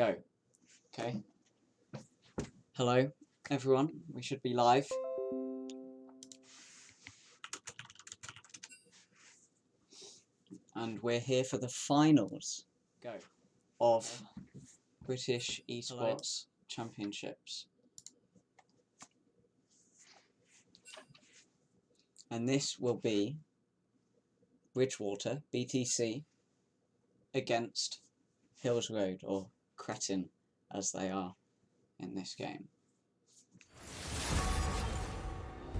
Go. Okay. Hello, everyone. We should be live. And we're here for the finals. Go. Of British Esports Championships. And this will be Bridgewater, BTC, against Hills Road, or Cretn, as they are in this game.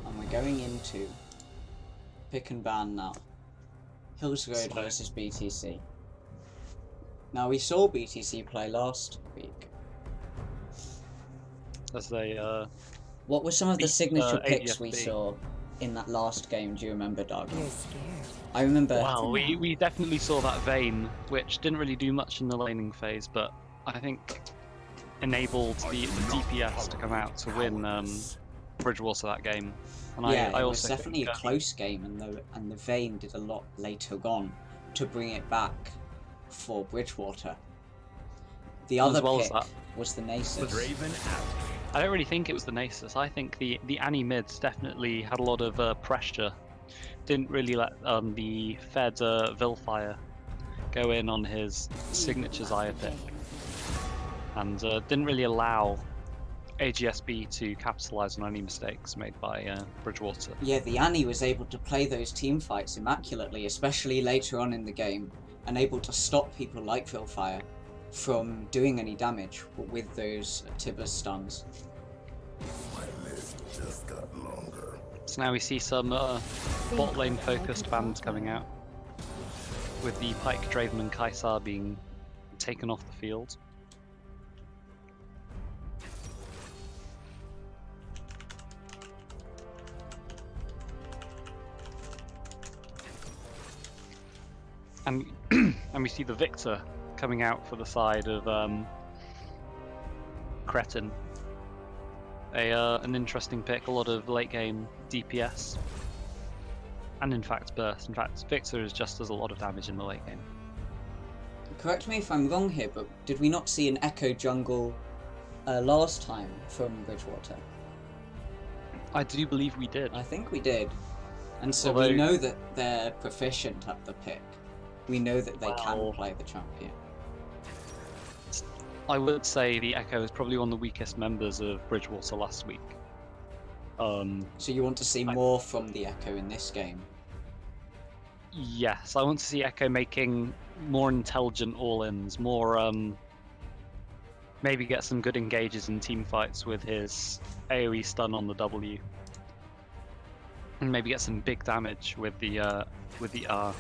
And we're going into pick and ban now. Hills Road versus BTC. Now, we saw BTC play last week. As they, What were some of the signature picks ADFB. we saw in that last game? Do you remember, Dargan? I remember. Wow, we definitely saw that Vayne, which didn't really do much in the laning phase, but I think enabled the DPS to come out to win Bridgewater that game. And Yeah, I it was also definitely think, a close game, and the Vayne did a lot later on to bring it back for Bridgewater. The other pick was the Nasus. I don't really think it was the Nasus. I think the Annie mids definitely had a lot of pressure. Didn't really let the Fed Vilfire go in on his signature Xayah pick. And didn't really allow AGSB to capitalise on any mistakes made by Bridgewater. Yeah, the Annie was able to play those team fights immaculately, especially later on in the game, and able to stop people like Vilfire from doing any damage with those Tibber stuns. My list just got longer. So now we see some bot lane focused bans coming out, with the Pyke, Draven and Kaisar being taken off the field. And and we see the Victor coming out for the side of Cretn. An interesting pick, a lot of late game DPS, and in fact burst. In fact, Victor just does a lot of damage in the late game. Correct me if I'm wrong here, but did we not see an Echo jungle last time from Bridgewater? I do believe we did. I think we did. And so we know that they're proficient at the pick. We know that they can play the champion. I would say the Echo is probably one of the weakest members of Bridgewater last week. So you want to see more from the Echo in this game? Yes, I want to see Echo making more intelligent all-ins, more maybe get some good engages in team fights with his AoE stun on the W, and maybe get some big damage with the R.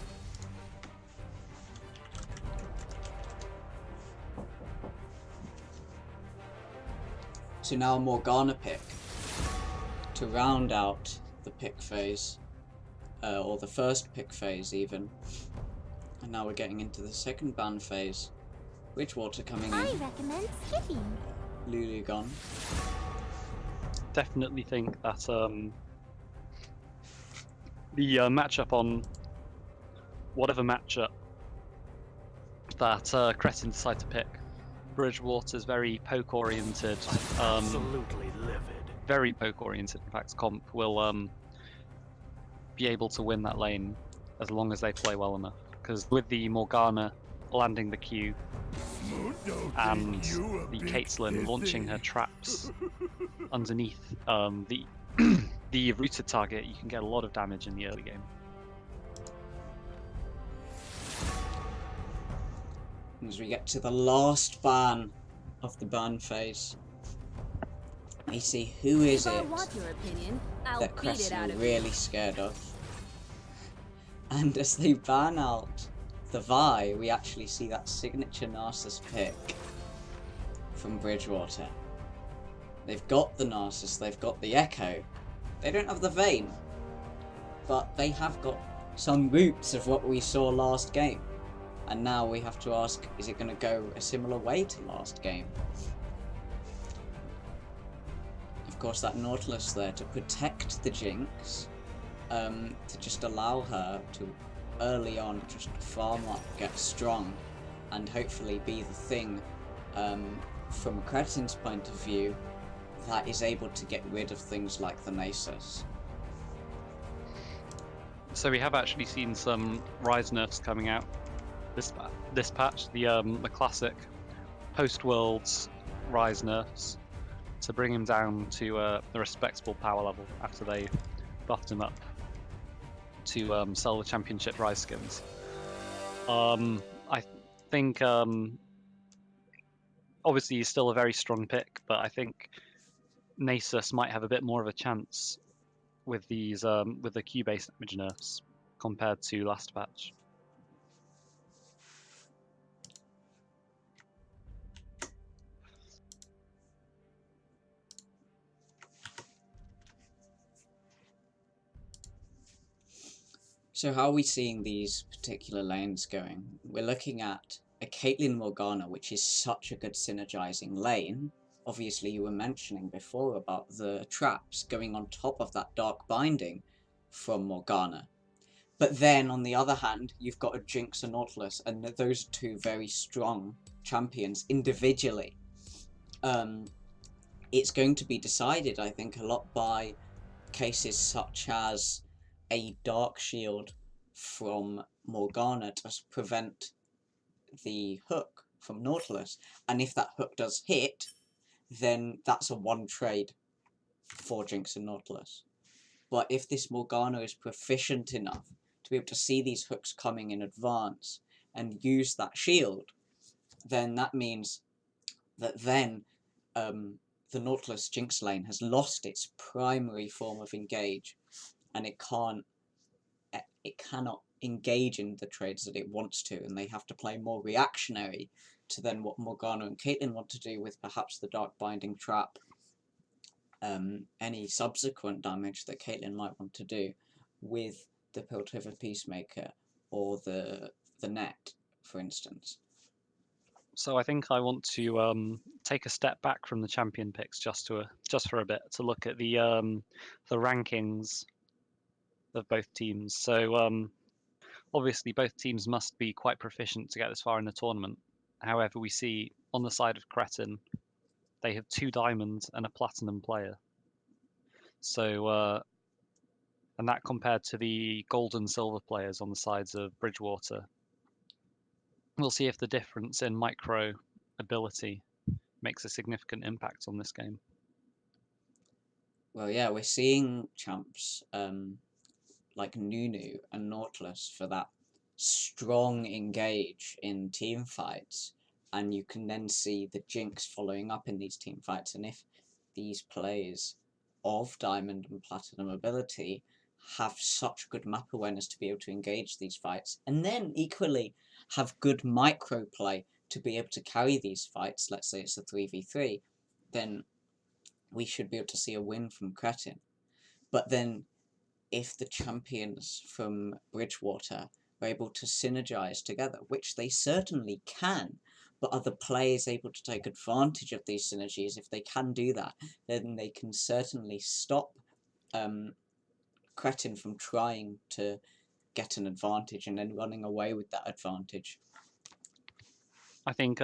So now a Morgana pick to round out the pick phase, or the first pick phase even. And now we're getting into the second ban phase. Bridgewater coming in. I recommend skipping. Lulu gone. Definitely think that the matchup on whatever matchup that Cretn decide to pick, Bridgewater's very poke oriented, Absolutely livid. very poke oriented. In fact, comp will be able to win that lane as long as they play well enough. Because with the Morgana landing the Q and the Caitlyn launching her traps underneath the rooted target, you can get a lot of damage in the early game. As we get to the last ban of the ban phase, we see who is it that Cretn are really scared of. And as they ban out the Vi, we actually see that signature Narcissus pick from Bridgewater. They've got the Narcissus, they've got the Echo. They don't have the Vayne, but they have got some roots of what we saw last game. And now we have to ask, is it going to go a similar way to last game? Of course, that Nautilus there to protect the Jinx, to just allow her to early on just farm up, get strong, and hopefully be the thing from Cretn's point of view, that is able to get rid of things like the Nasus. So we have actually seen some Rise nerfs coming out this patch, the classic post-Worlds Rise nerfs, to bring him down to a respectable power level after they buffed him up to sell the Championship Rise skins. I think obviously he's still a very strong pick, but I think Nasus might have a bit more of a chance with these with the Q-based damage nerfs compared to last patch. So how are we seeing these particular lanes going? We're looking at a Caitlyn Morgana, which is such a good synergizing lane. Obviously, you were mentioning before about the traps going on top of that Dark Binding from Morgana. But then, on the other hand, you've got a Jinx and Nautilus, and those are two very strong champions individually. It's going to be decided, I think, a lot by cases such as a Dark Shield from Morgana to prevent the hook from Nautilus, and if that hook does hit, then that's a one trade for Jinx and Nautilus. But if this Morgana is proficient enough to be able to see these hooks coming in advance and use that shield, then that means that then the Nautilus Jinx lane has lost its primary form of engage, and it cannot engage in the trades that it wants to, and they have to play more reactionary to then what Morgana and Caitlyn want to do with perhaps the Dark Binding trap, any subsequent damage that Caitlyn might want to do with the Piltover Peacemaker or the net, for instance. So I think I want to take a step back from the champion picks just for a bit to look at the rankings of both teams. So obviously both teams must be quite proficient to get this far in the tournament. However, we see on the side of Cretn, they have 2 diamonds and a platinum player. So and that compared to the gold and silver players on the sides of Bridgewater. We'll see if the difference in micro ability makes a significant impact on this game. Well, yeah, we're seeing champs like Nunu and Nautilus for that strong engage in team fights, and you can then see the Jinx following up in these team fights, and if these players of Diamond and Platinum ability have such good map awareness to be able to engage these fights, and then equally have good micro play to be able to carry these fights, let's say it's a 3v3, then we should be able to see a win from Cretn. But then if the champions from Bridgewater are able to synergize together, which they certainly can, but are the players able to take advantage of these synergies? If they can do that, then they can certainly stop Cretn from trying to get an advantage and then running away with that advantage. I think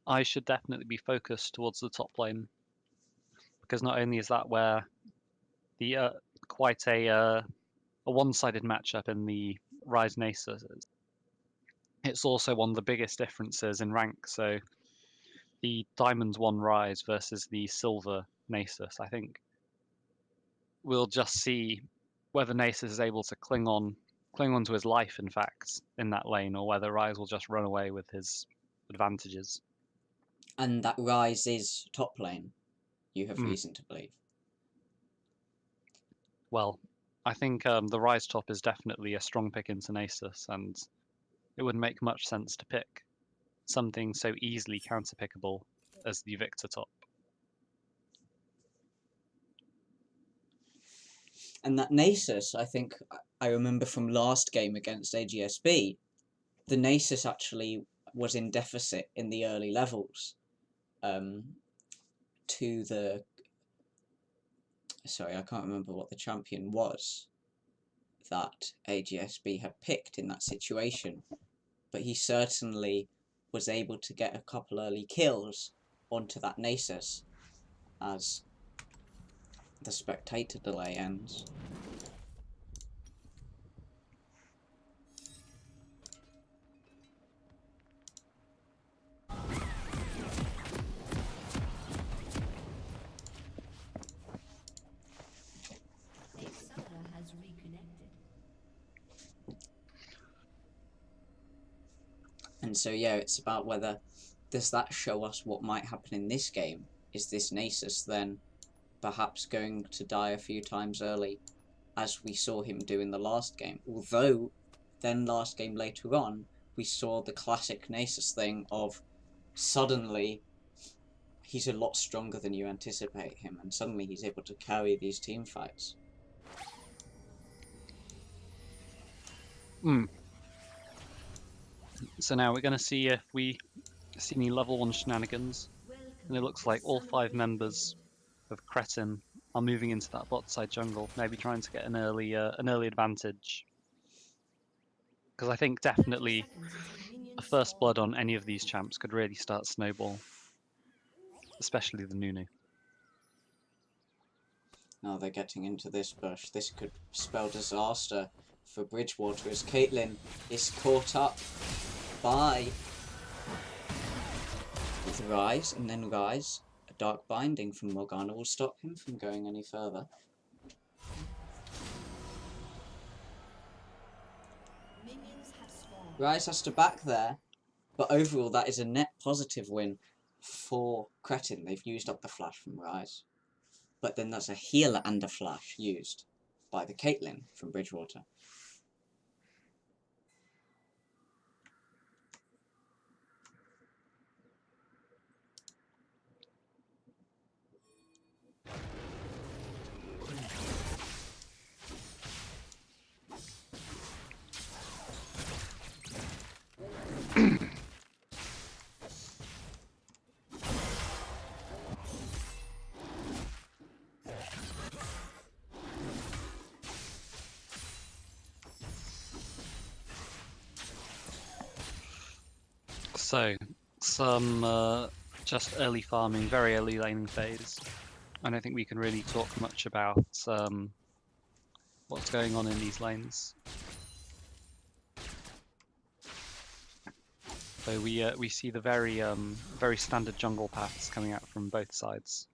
I should definitely be focused towards the top lane, because not only is that where the quite a one-sided matchup in the Rise Nasus is, it's also one of the biggest differences in rank. So the Diamond 1 Rise versus the Silver Nasus, I think we'll just see whether Nasus is able to cling on to his life, in fact, in that lane, or whether Rise will just run away with his advantages. And that Rise is top lane, you have reason to believe. Well, I think the Rise top is definitely a strong pick into Nasus, and it would make much sense to pick something so easily counter-pickable as the Victor top. And that Nasus, I think, I remember from last game against AGSB, the Nasus actually was in deficit in the early levels to the... Sorry, I can't remember what the champion was that AGSB had picked in that situation, but he certainly was able to get a couple early kills onto that Nasus as the spectator delay ends. And so yeah, it's about whether, does that show us what might happen in this game? Is this Nasus then perhaps going to die a few times early, as we saw him do in the last game? Although, then last game later on, we saw the classic Nasus thing of suddenly he's a lot stronger than you anticipate him, and suddenly he's able to carry these team fights. So now we're going to see if we see any level 1 shenanigans. And it looks like all 5 members of Cretn are moving into that bot side jungle, maybe trying to get an early advantage. Because I think definitely a first blood on any of these champs could really start snowball, especially the Nunu. Now they're getting into this bush. This could spell disaster for Bridgewater as Caitlyn is caught up by the Rise, and then Rise. A dark binding from Morgana will stop him from going any further. Rise has to back there, but overall that is a net positive win for Cretn. They've used up the flash from Rise. But then that's a healer and a flash used by the Caitlyn from Bridgewater. So, some just early farming, very early laning phase. I don't think we can really talk much about what's going on in these lanes. So we see the very standard jungle paths coming out from both sides.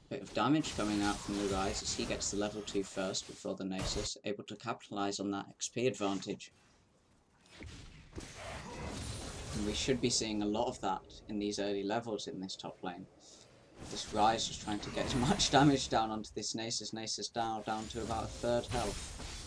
Bit of damage coming out from the Rise as he gets the level 2 first before the Nasus, able to capitalise on that XP advantage. And we should be seeing a lot of that in these early levels in this top lane. This Rise is trying to get as much damage down onto this Nasus. Nasus down to about a third health.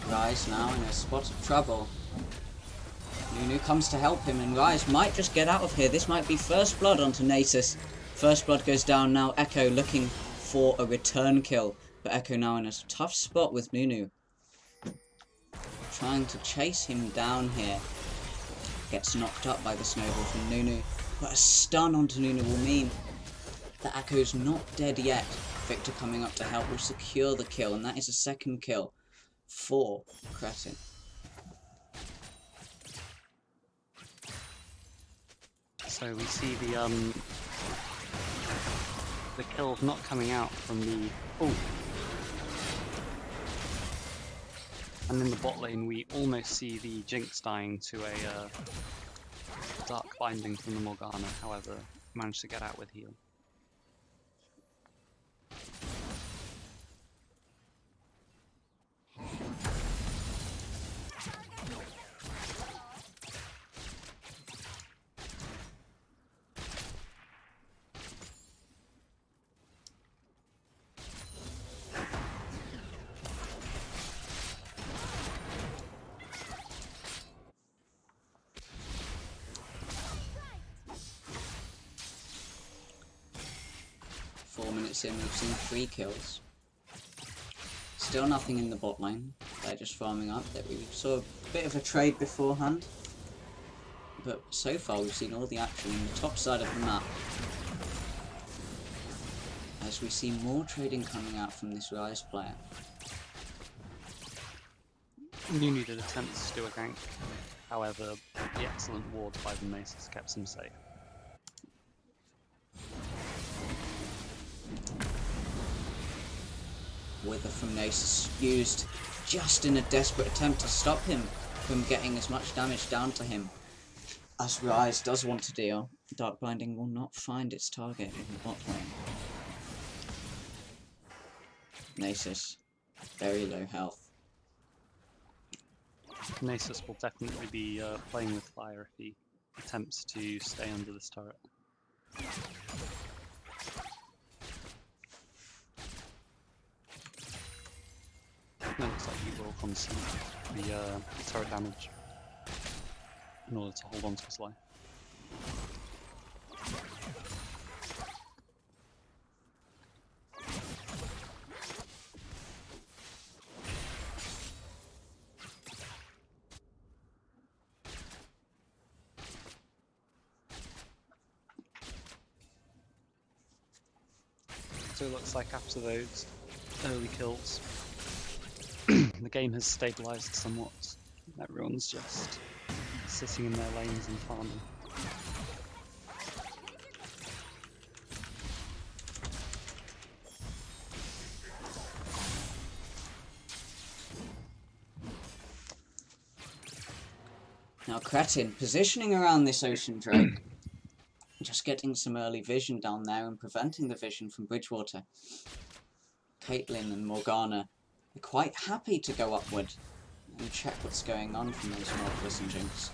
Rise now in a spot of trouble. Nunu comes to help him, and Rise might just get out of here. This might be first blood onto Nasus. First blood goes down now. Echo looking for a return kill, but Echo now in a tough spot with Nunu. Trying to chase him down here. Gets knocked up by the snowball from Nunu. But a stun onto Nunu will mean that Echo's not dead yet. Victor coming up to help will secure the kill, and that is a second kill for Cretn. So we see the kills not coming out from the and in the bot lane we almost see the Jinx dying to a dark binding from the Morgana. However, managed to get out with heal. minutes in, we've seen 3 kills. Still nothing in the bot lane. They're just farming up. That we saw a bit of a trade beforehand. But so far we've seen all the action in the top side of the map. As we see more trading coming out from this Rise player. You needed attempts to do a gank. However, the excellent ward by the Nasus kept him safe. Wither from Nasus used just in a desperate attempt to stop him from getting as much damage down to him as Rise does want to deal. Dark Binding will not find its target in the bot lane. Nasus, very low health. Nasus will definitely be playing with fire if he attempts to stay under this turret. It looks like he will concede the turret damage in order to hold on to his life. So it looks like after those early kills, the game has stabilised somewhat. Everyone's just sitting in their lanes and farming. Now Cretn positioning around this Ocean Drake. Just getting some early vision down there and preventing the vision from Bridgewater. Caitlyn and Morgana are quite happy to go upward and check what's going on from those Nautilus and Jinx.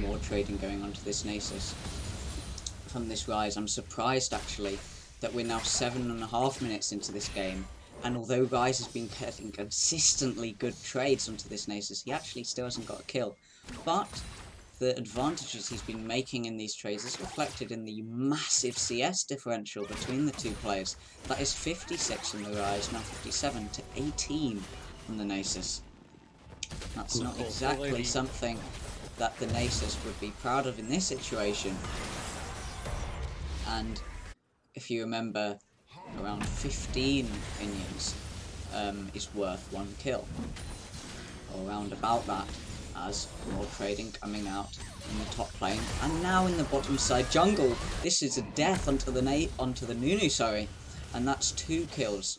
More trading going on to this Nasus from this Rise. I'm surprised actually that we're now 7.5 minutes into this game, and although Rise has been getting consistently good trades onto this Nasus, he actually still hasn't got a kill. But the advantages he's been making in these trades is reflected in the massive CS differential between the two players. That is 56 on the Rise, now 57 to 18 on the Nasus. That's not exactly something that the Nasus would be proud of in this situation. And if you remember, around 15 minions is worth 1 kill, or around about that, as more trading coming out in the top lane, and now in the bottom side jungle. This is a death onto the Nunu, sorry, and that's 2 kills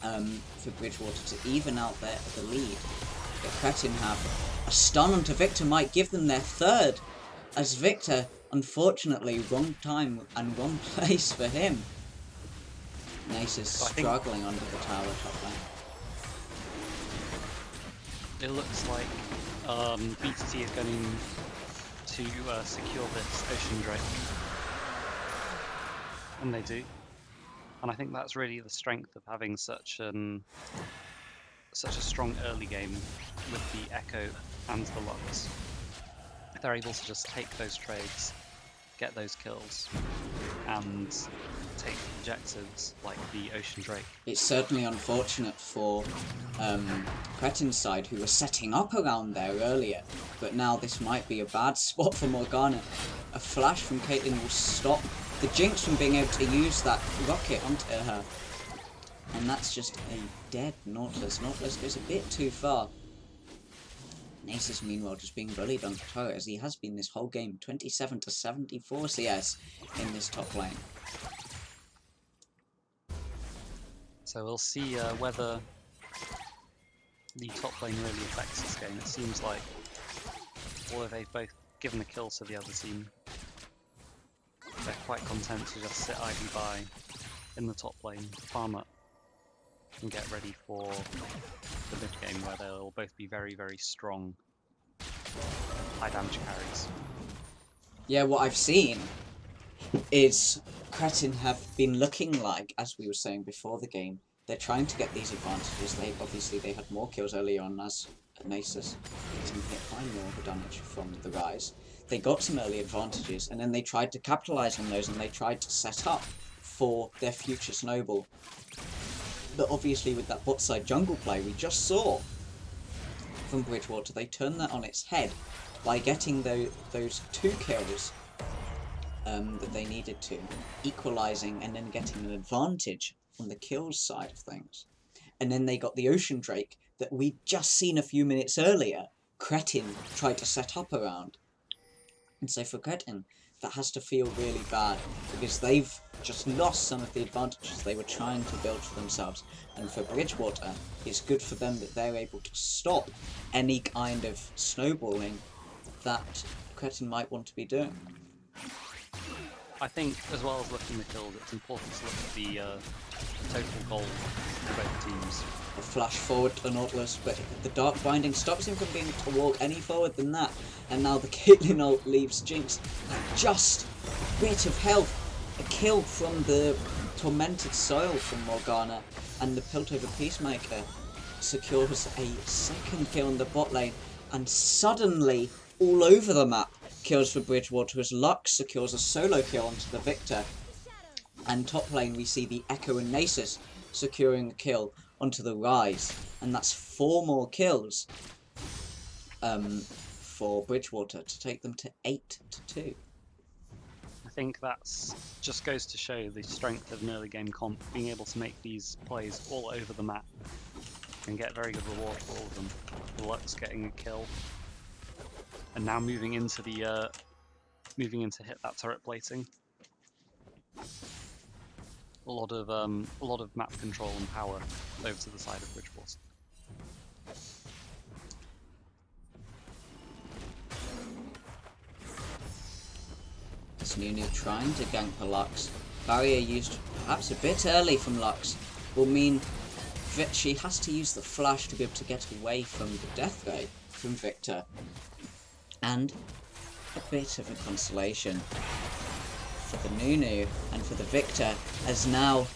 for Bridgewater to even out the lead. But Cretn have a stun onto Victor, might give them their 3rd, as Victor, unfortunately, wrong time and wrong place for him. Nasus struggling under the tower top lane. It looks like BTC is going to secure this Ocean Drake. And they do. And I think that's really the strength of having such a strong early game with the Echo and the Lux. They're able to just take those trades, get those kills, and take objectives like the Ocean Drake. It's certainly unfortunate for Cretn's side, who were setting up around there earlier, but now this might be a bad spot for Morgana. A flash from Caitlyn will stop the Jinx from being able to use that rocket onto her. And that's just a dead Nautilus. Nautilus goes a bit too far. Nasus, meanwhile, just being bullied on the turret, as he has been this whole game. 27 to 74 CS in this top lane. So we'll see whether the top lane really affects this game. It seems like although they've both given a kill to the other team. They're quite content to just sit idly by in the top lane, farm up, and get ready for the mid game where they'll both be very, very strong, high damage carries. Yeah, what I've seen is Cretn have been looking like, as we were saying before the game, they're trying to get these advantages. They had more kills early on as Nasus didn't find more of the damage from the Rise. They got some early advantages, and then they tried to capitalise on those, and they tried to set up for their future snowball. But obviously with that bot side jungle play we just saw from Bridgewater, they turned that on its head by getting those 2 kills that they needed to, equalising and then getting an advantage on the kills side of things. And then they got the Ocean Drake that we'd just seen a few minutes earlier Cretn tried to set up around. And so for Cretn, that has to feel really bad, because they've just lost some of the advantages they were trying to build for themselves. And for Bridgewater, it's good for them that they're able to stop any kind of snowballing that Cretn might want to be doing. I think, as well as looking at the kills, it's important to look at the total goal for both teams. A flash forward to the Nautilus, but the Dark Binding stops him from being able to walk any forward than that. And now the Caitlyn ult leaves Jinx at just a bit of health. A kill from the Tormented Soil from Morgana, and the Piltover Peacemaker secures a second kill in the bot lane, and suddenly, all over the map, kills for Bridgewater as Lux secures a solo kill onto the Victor. And top lane we see the Echo and Nasus securing a kill onto the Rise, and that's 4 more kills for Bridgewater to take them to 8-2. I think that's just goes to show the strength of an early game comp, being able to make these plays all over the map and get very good reward for all of them. Lux getting a kill, and now moving into the hit that turret plating. A lot of map control and power over to the side of Bridgewater. It's Nunu trying to gank the Lux. Barrier used perhaps a bit early from Lux will mean that she has to use the flash to be able to get away from the death ray from Victor. And a bit of a consolation for the Nunu and for the Victor, as now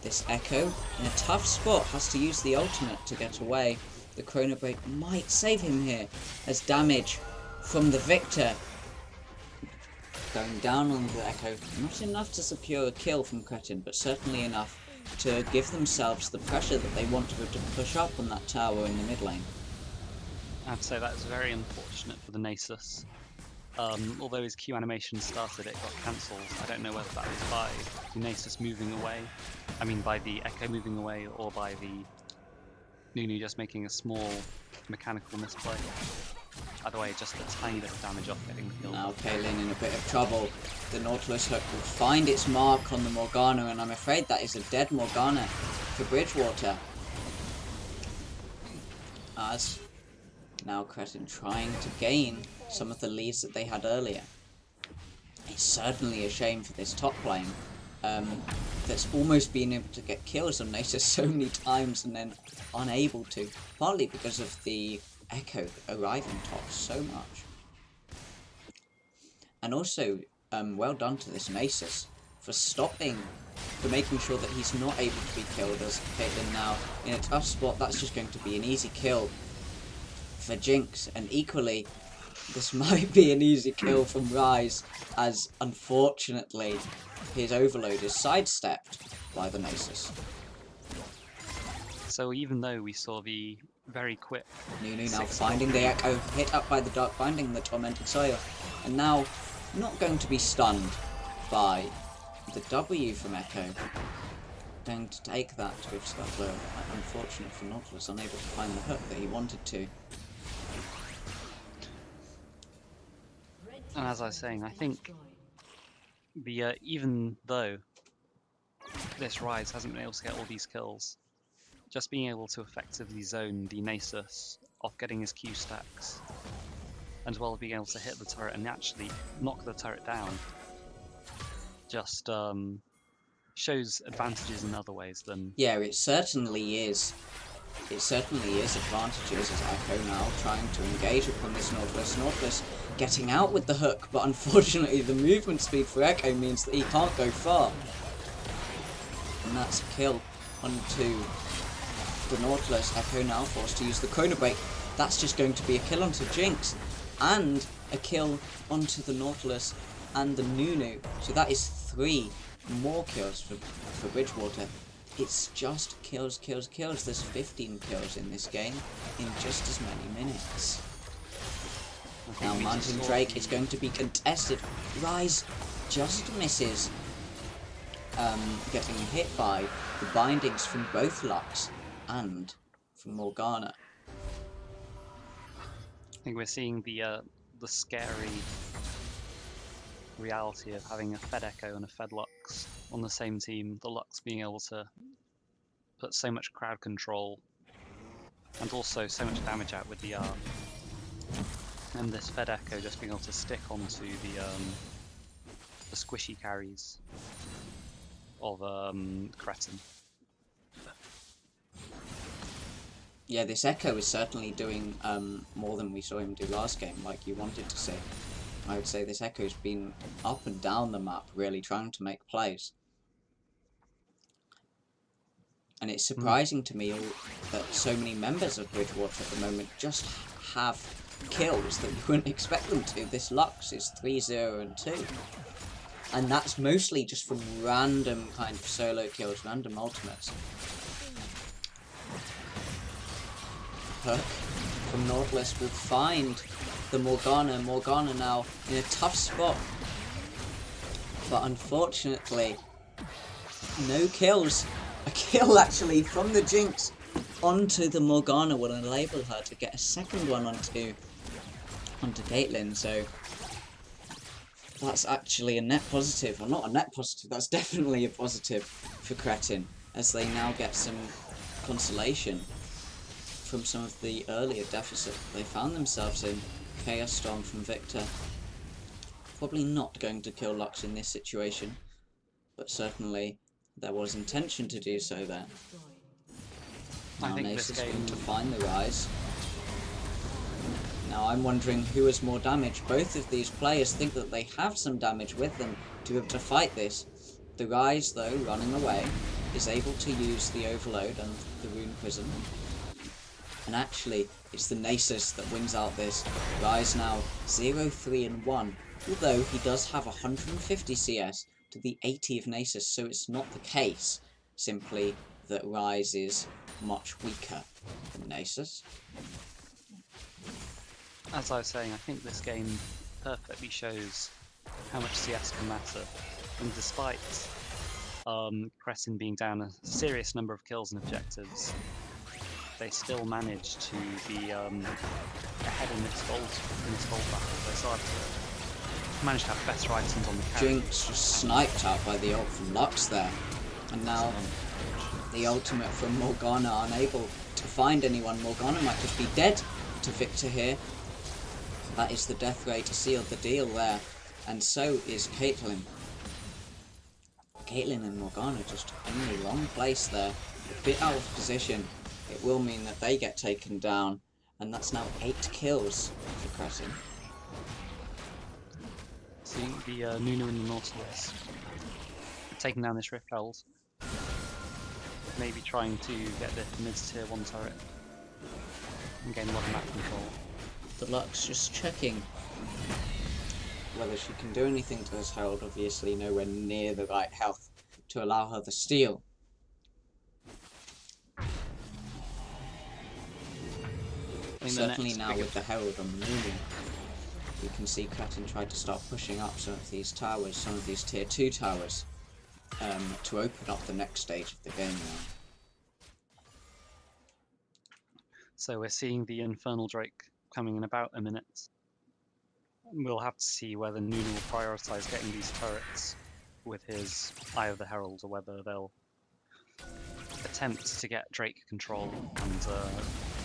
this Echo in a tough spot has to use the ultimate to get away. The Chrono Break might save him here, as damage from the Victor going down on the Echo. Not enough to secure a kill from Cretn, but certainly enough to give themselves the pressure that they want to be able to push up on that tower in the mid lane. I'd say that's very unfortunate for the Nasus. Although his Q animation started, it got cancelled. I don't know whether that was by the Nasus moving away, by the Echo moving away, or by the Nunu just making a small mechanical misplay. Either way, just a tiny bit of damage off getting killed. Now Caitlyn in a bit of trouble. The Nautilus hook will find its mark on the Morgana, and I'm afraid that is a dead Morgana for Bridgewater. As now Cretn trying to gain some of the leads that they had earlier. It's certainly a shame for this top lane that's almost been able to get kills on Nasus so many times and then unable to, partly because of the Echo arriving top so much. And also, well done to this Nasus for making sure that he's not able to be killed, as Caitlyn now in a tough spot. That's just going to be an easy kill for Jinx, and equally this might be an easy kill from Rise, as unfortunately his overload is sidestepped by the Nasus. So even though we saw the very quick Nunu now finding the Echo, hit up by the Dark Binding and the Tormented Soil, and now not going to be stunned by the W from Echo. Going to take that to his scuffler. Unfortunate for Nautilus, unable to find the hook that he wanted to. And as I was saying, I think the even though this Rise hasn't been able to get all these kills, just being able to effectively zone the Nasus off getting his Q stacks as well as being able to hit the turret and actually knock the turret down, just shows advantages in other ways than... Yeah, it certainly is. It certainly is advantages as Echo now trying to engage upon this Nautilus. Nautilus getting out with the hook, but unfortunately the movement speed for Echo means that he can't go far. And that's a kill onto the Nautilus. Echo now forced to use the Chrono Break. That's just going to be a kill onto Jinx. And a kill onto the Nautilus and the Nunu. So that is 3 more kills for Bridgewater. It's just kills, kills, kills. There's 15 kills in this game in just as many minutes. Now Mountain Drake is going to be contested. Rise just misses getting hit by the bindings from both Lux and from Morgana. I think we're seeing the scary reality of having a Fed Echo and a Fed Lux on the same team. The Lux being able to put so much crowd control and also so much damage out with the R. And this Fed Echo just being able to stick onto the squishy carries of Cretn. Yeah, this Echo is certainly doing more than we saw him do last game, like you wanted to see. I would say this Echo's been up and down the map, really trying to make plays. And it's surprising to me that so many members of Bridgewater at the moment just have kills that you wouldn't expect them to. This Lux is 3-0 and 2. And that's mostly just from random kind of solo kills, random ultimates. Hook from Nautilus will find the Morgana. Morgana now in a tough spot. But unfortunately, no kills. A kill actually from the Jinx onto the Morgana will enable her to get a second one onto Caitlyn, so that's actually a net positive. Well, not a net positive, that's definitely a positive for Cretn, as they now get some consolation from some of the earlier deficit they found themselves in. Chaos Storm from Victor. Probably not going to kill Lux in this situation, but certainly there was intention to do so there. Now Nace is going to find the Rise. Now I'm wondering who has more damage. Both of these players think that they have some damage with them to be able to fight this. The Rise, though, running away, is able to use the Overload and the Rune Prism. And actually, it's the Nasus that wins out this. Rise now 0-3 and 1, although he does have 150 CS to the 80 of Nasus, so it's not the case simply that Rise is much weaker than Nasus. As I was saying, I think this game perfectly shows how much CS can matter, and despite Cretn being down a serious number of kills and objectives, they still managed to be ahead in this gold battle. They still managed to have better items on the carry. Jinx just sniped out by the ult from Lux there, and now the ultimate from Morgana, unable to find anyone. Morgana might just be dead to Victor here. That is the death ray to seal the deal there, and so is Caitlyn. Caitlyn and Morgana just in a long place there, a bit out of position. It will mean that they get taken down, and that's now 8 kills for Cretn. See the Nunu and the Nautilus taking down this Rift Herald, maybe trying to get the mid-tier 1 turret and gain a lot of map control. The Lux just checking whether she can do anything to this Herald, obviously nowhere near the right health to allow her the steal. Certainly now with the Herald on the Nunu, we can see Cretn try to start pushing up some of these towers, some of these tier 2 towers, to open up the next stage of the game now. So we're seeing the Infernal Drake coming in about a minute. We'll have to see whether Nunu will prioritise getting these turrets with his Eye of the Herald, or whether they'll attempt to get Drake control and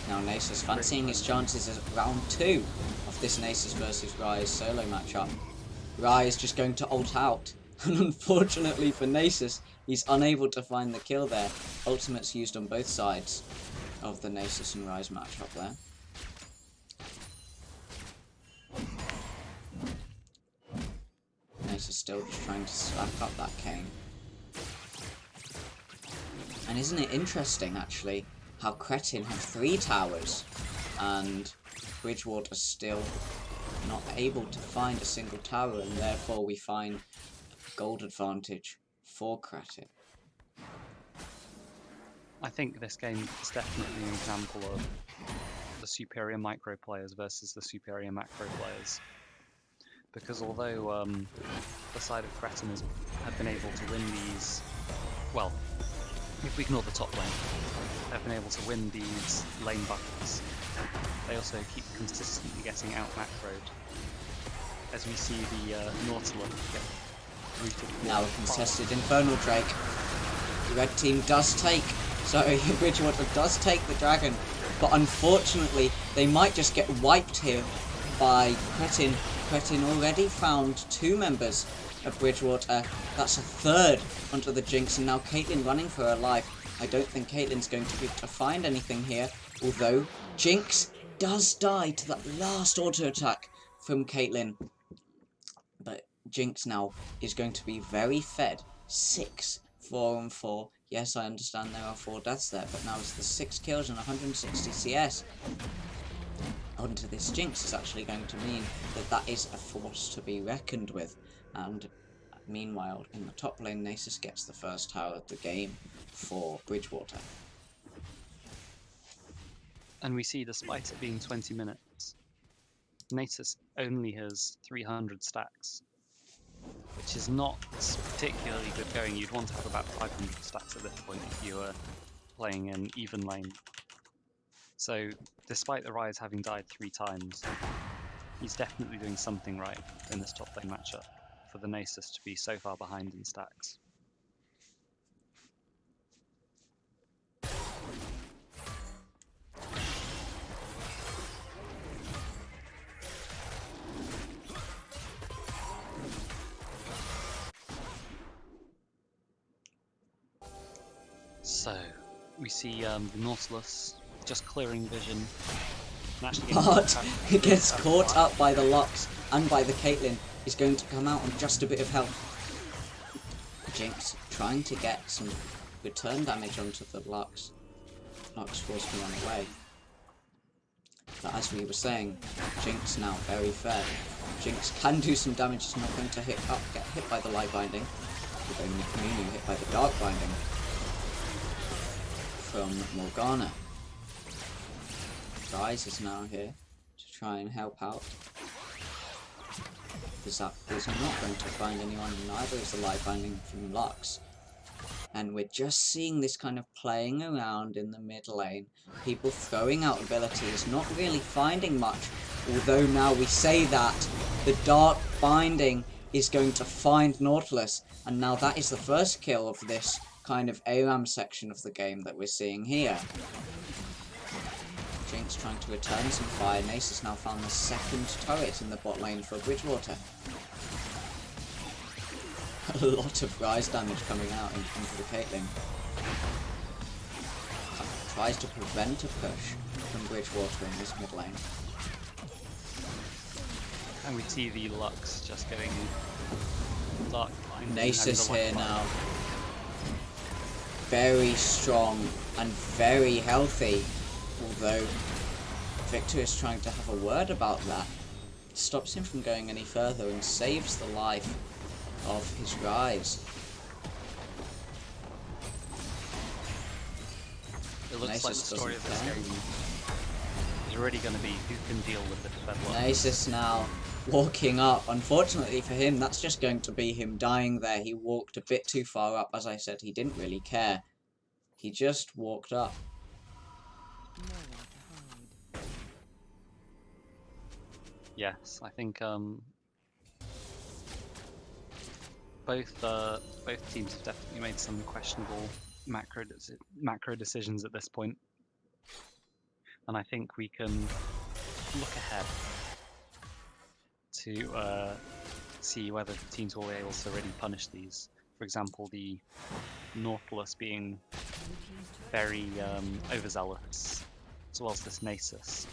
Now Nasus fancying his chances as round 2 of this Nasus versus Rise solo matchup. Rise just going to ult out, and unfortunately for Nasus, he's unable to find the kill there. Ultimates used on both sides of the Nasus and Rise matchup there. Nasus still just trying to stack up that Kayn. And isn't it interesting, actually, how Cretn have 3 towers, and Bridgewater's still not able to find a single tower, and therefore we find a gold advantage for Cretn. I think this game is definitely an example of the superior micro players versus the superior macro players. Because although the side of Cretn have been able to win these, well, if we ignore the top lane, they've been able to win these lane battles. They also keep consistently getting out macroed. As we see the Nautilus get rooted. Now a contested Infernal Drake. The red team does take, sorry, Bridgewater does take the dragon, but unfortunately they might just get wiped here by Cretn. Cretn already found 2 members of Bridgewater. That's a 3rd onto the Jinx, and now Caitlyn running for her life. I don't think Caitlyn's going to be able to find anything here, although Jinx does die to that last auto attack from Caitlyn. But Jinx now is going to be very fed. 6, 4 and 4. Yes, I understand there are 4 deaths there, but now it's the 6 kills and 160 CS onto this Jinx is actually going to mean that that is a force to be reckoned with. And meanwhile, in the top lane, Nasus gets the first tower of the game for Bridgewater. And we see, despite it being 20 minutes, Nasus only has 300 stacks, which is not particularly good going. You'd want to have about 500 stacks at this point if you were playing an even lane. So, despite the Rise having died 3 times, he's definitely doing something right in this top lane matchup for the Nasus to be so far behind in stacks. So, we see the Nautilus just clearing vision. But he gets caught up by the Lux and by the Caitlyn. He's going to come out on just a bit of health. Jinx trying to get some return damage onto the Lux. Lux forced to run away. But as we were saying, Jinx now very fair. Jinx can do some damage. He's not going to get hit by the light binding. Meaning hit by the dark binding from Morgana. Rise is now here to try and help out. Is not going to find anyone, neither is the light binding from Lux. And we're just seeing this kind of playing around in the mid lane. People throwing out abilities, not really finding much. Although now we say that the dark binding is going to find Nautilus. And now that is the first kill of this kind of ARAM section of the game that we're seeing here. Jinx trying to return some fire. Nasus now found the 2nd turret in the bot lane for Bridgewater. A lot of Rise damage coming out into the Caitlyn. Tries to prevent a push from Bridgewater in this mid lane. And we see the Lux just getting dark blind. Nasus here now. Very strong and very healthy. Although Victor is trying to have a word about that. It stops him from going any further and saves the life of his Rise. It looks like the story of this game is already going to be who can deal with the defender. Nasus now walking up. Unfortunately for him, that's just going to be him dying there. He walked a bit too far up. As I said, he didn't really care. He just walked up. Yes, I think both teams have definitely made some questionable macro decisions at this point. and I think we can look ahead to see whether the teams will be able to really punish these. For example, the Nautilus being very overzealous, as well as this Nasus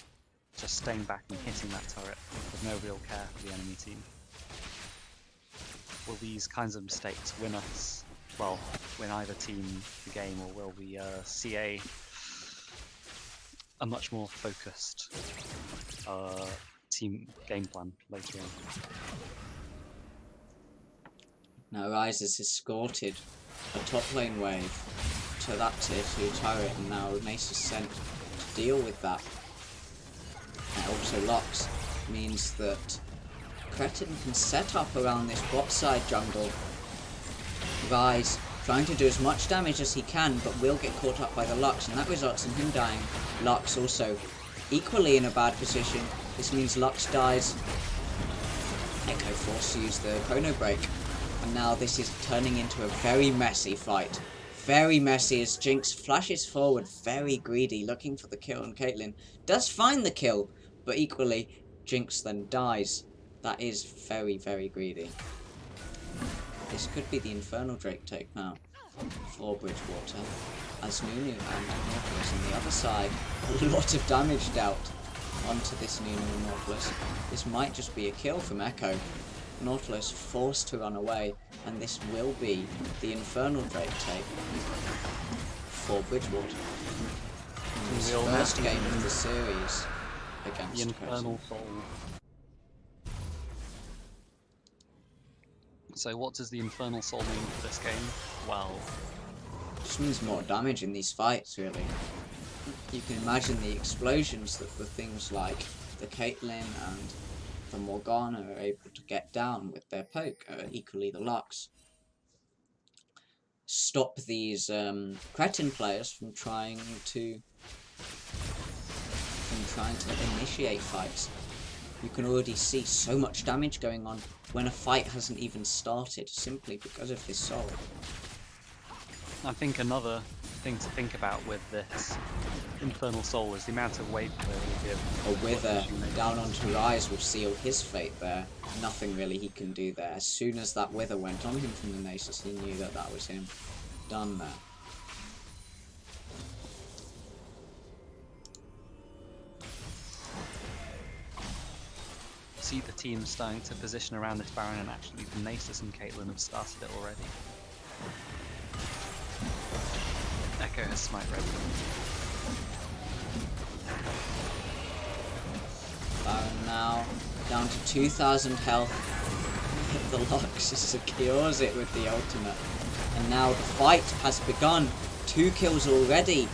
just staying back and hitting that turret with no real care for the enemy team. Will these kinds of mistakes win us, well, win either team the game, or will we see a much more focused team game plan later on? Now Ryze has escorted a top lane wave to that tier 2 turret, and now Nasus sent to deal with that. And also Lux means that Cretn can set up around this bot side jungle. Ryze trying to do as much damage as he can, but will get caught up by the Lux, and that results in him dying. Lux also equally in a bad position. This means Lux dies. Echo forced to use the chrono break. And now this is turning into a very messy fight. Very messy as Jinx flashes forward, very greedy, looking for the kill, and Caitlyn does find the kill, but equally, Jinx then dies. That is very, very greedy. This could be the Infernal Drake take now for Bridgewater, as Nunu and Nautilus on the other side. A lot of damage dealt onto this Nunu and Nautilus. This might just be a kill from Echo. Nautilus forced to run away, and this will be the Infernal Drake take for Bridgewater. His first game of the series against the Infernal Soul. So what does the Infernal Soul mean for this game? Well, just means more damage in these fights, really. You can imagine the explosions that the things like the Caitlyn and the Morgana are able to get down with their poke, equally the Lux. Stop these Cretn players from trying to initiate fights. You can already see so much damage going on when a fight hasn't even started, simply because of this soul. I think another thing to think about with this Infernal Soul is the amount of wave clear we give. A Wither down onto Ryze will seal his fate there. Nothing really he can do there. As soon as that Wither went on him from the Nasus, he knew that that was him. Done there. See the team starting to position around this Baron, and actually the Nasus and Caitlyn have started it already. Echo has smite ready. Baron now down to 2,000 health. The Lux just secures it with the ultimate. And now the fight has begun. 2 kills already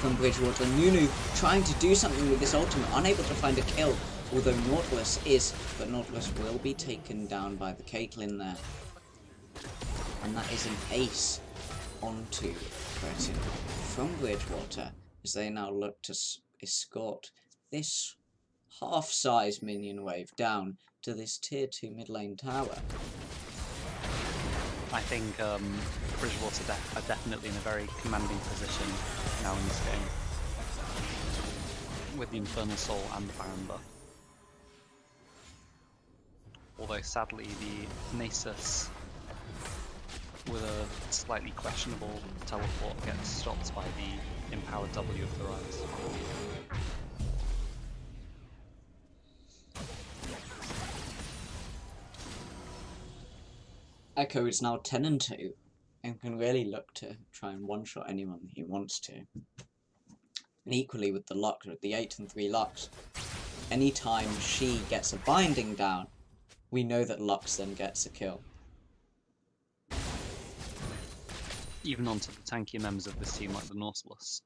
from Bridgewater. Nunu trying to do something with this ultimate, unable to find a kill. Although Nautilus is, but Nautilus will be taken down by the Caitlyn there. And that is an ace onto Cretn from Bridgewater, as they now look to escort this half-size minion wave down to this tier 2 mid lane tower. I think Bridgewater are definitely in a very commanding position now in this game, with the Infernal Soul and the Baron buff. Although sadly the Nasus with a slightly questionable teleport gets stopped by the empowered W of the Ryze. Echo is now 10-2 and can really look to try and one-shot anyone he wants to. And equally with the Lux, with the 8-3 Lux, anytime she gets a binding down, we know that Lux then gets a kill. Even onto the tankier members of this team like the Nautilus,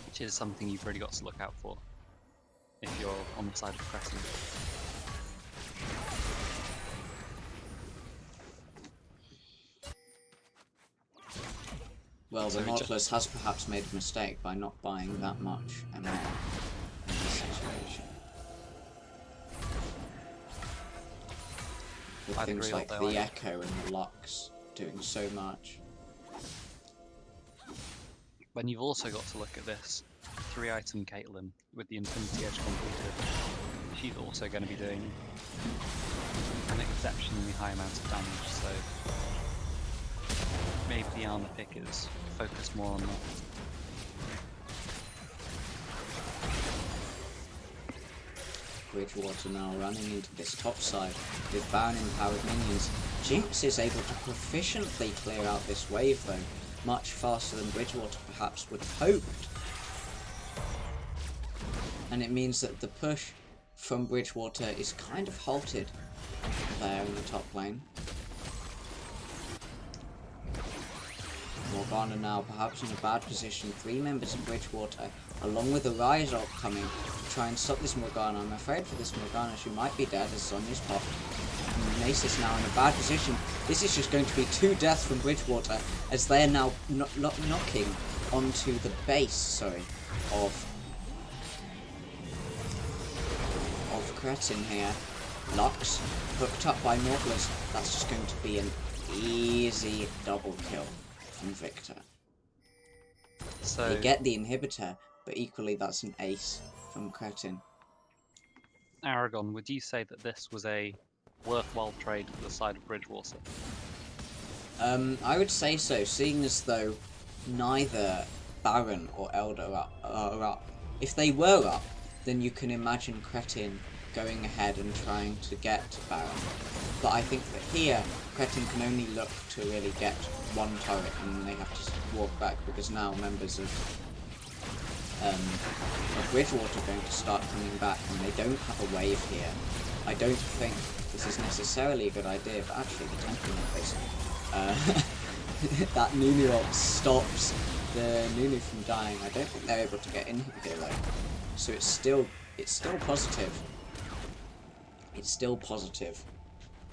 which is something you've really got to look out for if you're on the side of Cretn. Well, the Nautilus has perhaps made a mistake by not buying that much ML in this situation. With things like the Echo and the Lux doing so much. Then you've also got to look at this 3-item Caitlyn with the Infinity Edge completed. She's also going to be doing an exceptionally high amount of damage, so maybe the armor pick is focused more on that. Bridgewater now running into this top side with Baron empowered minions. Jinx is able to proficiently clear out this wave though, much faster than Bridgewater perhaps would have hoped. And it means that the push from Bridgewater is kind of halted there in the top lane. Morgana now perhaps in a bad position. 3 members of Bridgewater, along with the Rise ult coming to try and stop this Morgana. I'm afraid for this Morgana she might be dead as Sonya's popped. And Nace is now in a bad position. This is just going to be 2 deaths from Bridgewater as they are now knocking onto the base, of Cretn here. Lux hooked up by Nautilus. That's just going to be an easy double kill from Victor. So They get the inhibitor, but equally that's an ace from Cretn. Aragon, would you say that this was a worthwhile trade for the side of Bridgewater? I would say so, seeing as though neither Baron or Elder are up. If they were up, then you can imagine Cretn going ahead and trying to get Baron. But I think that here, Cretn can only look to really get 1 turret and they have to walk back because now members of Bridgewater are going to start coming back and they don't have a wave here. I don't think this is necessarily a good idea, but actually the temperament base, that Nunu ult stops the Nunu from dying. I don't think they're able to get in here though. So it's still positive. It's still positive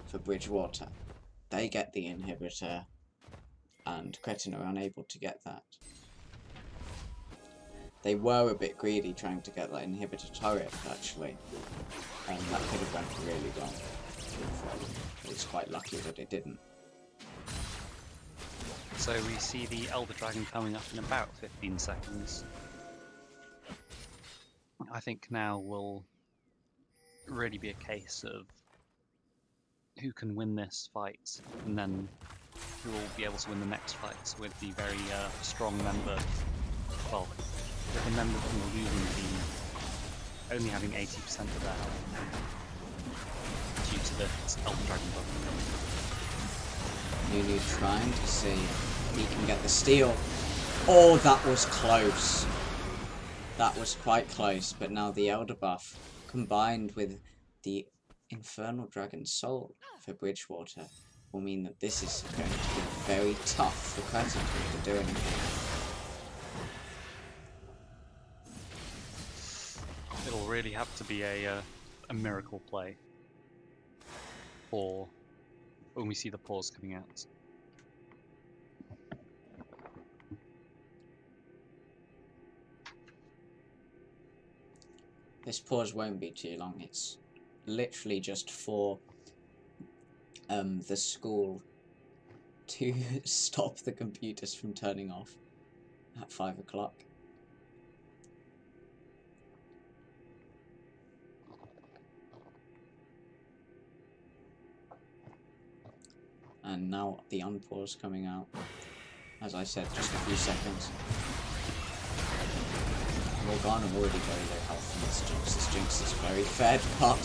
for Bridgewater. They get the inhibitor and Cretn are unable to get that. They were a bit greedy trying to get that inhibitor turret actually, and that could have went really wrong. It's quite lucky that it didn't. So we see the Elder Dragon coming up in about 15 seconds. I think now will really be a case of who can win this fight, and then who will be able to win the next fights with the very strong member, well, with the member from the losing team only having 80% of their health due to the Elder Dragon buff. Nunu trying to see if he can get the steal. Oh, that was close. That was quite close, but now the Elder buff combined with the Infernal Dragon Soul for Bridgewater will mean that this is going to be very tough for Cretn to do anything. It'll really have to be a miracle play for when we see the pause coming out. This pause won't be too long. It's literally just for the school to stop the computers from turning off at 5 o'clock. And now the unpause coming out. As I said, just a few seconds. Morgana already very low health from this Jinx. This Jinx is very fed, but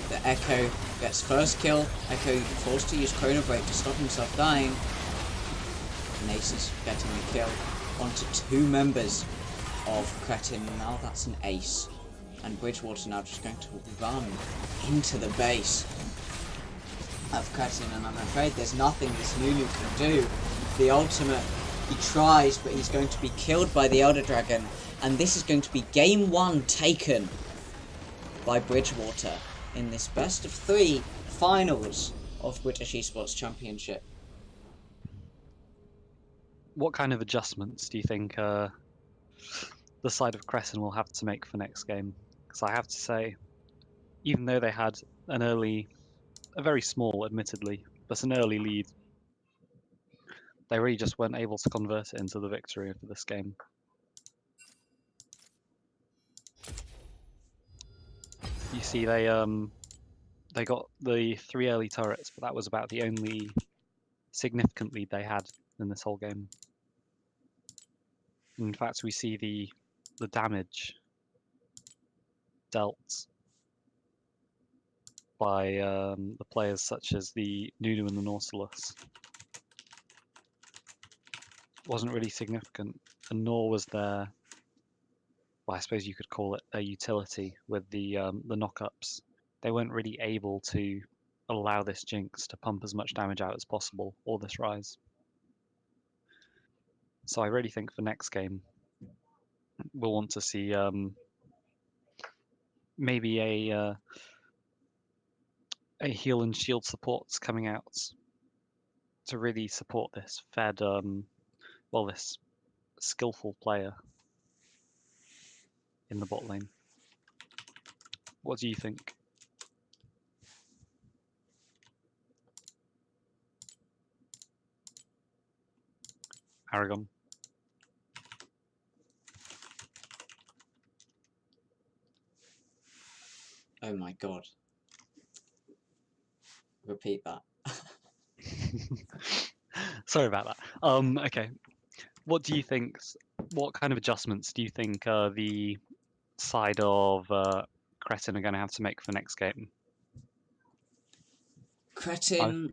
the Echo gets first kill. Echo forced to use Chrono Break to stop himself dying. Nace is getting the kill onto 2 members of Cretn. Now that's an ace. And Bridgewater now just going to run into the base of Cretn, and I'm afraid there's nothing this Nunu can do. The ultimate, he tries, but he's going to be killed by the Elder Dragon, and this is going to be game 1 taken by Bridgewater in this best of 3 finals of British Esports Championship. What kind of adjustments do you think the side of Cretn will have to make for next game? Because I have to say, even though they had a very small, admittedly, but an early lead, they really just weren't able to convert it into the victory for this game. You see, they got the 3 early turrets, but that was about the only significant lead they had in this whole game. In fact, we see the damage dealt by the players such as the Nunu and the Nautilus wasn't really significant, and nor was there, well, I suppose you could call it a utility with the knockups. They weren't really able to allow this Jinx to pump as much damage out as possible, or this Rise. So I really think for next game, we'll want to see maybe a heal and shield supports coming out to really support this Fed, well, this skillful player in the bot lane. What do you think? Aragon? Oh my god. Repeat that. Sorry about that. Okay. What do you think? What kind of adjustments do you think the side of Cretn are going to have to make for next game? Cretn,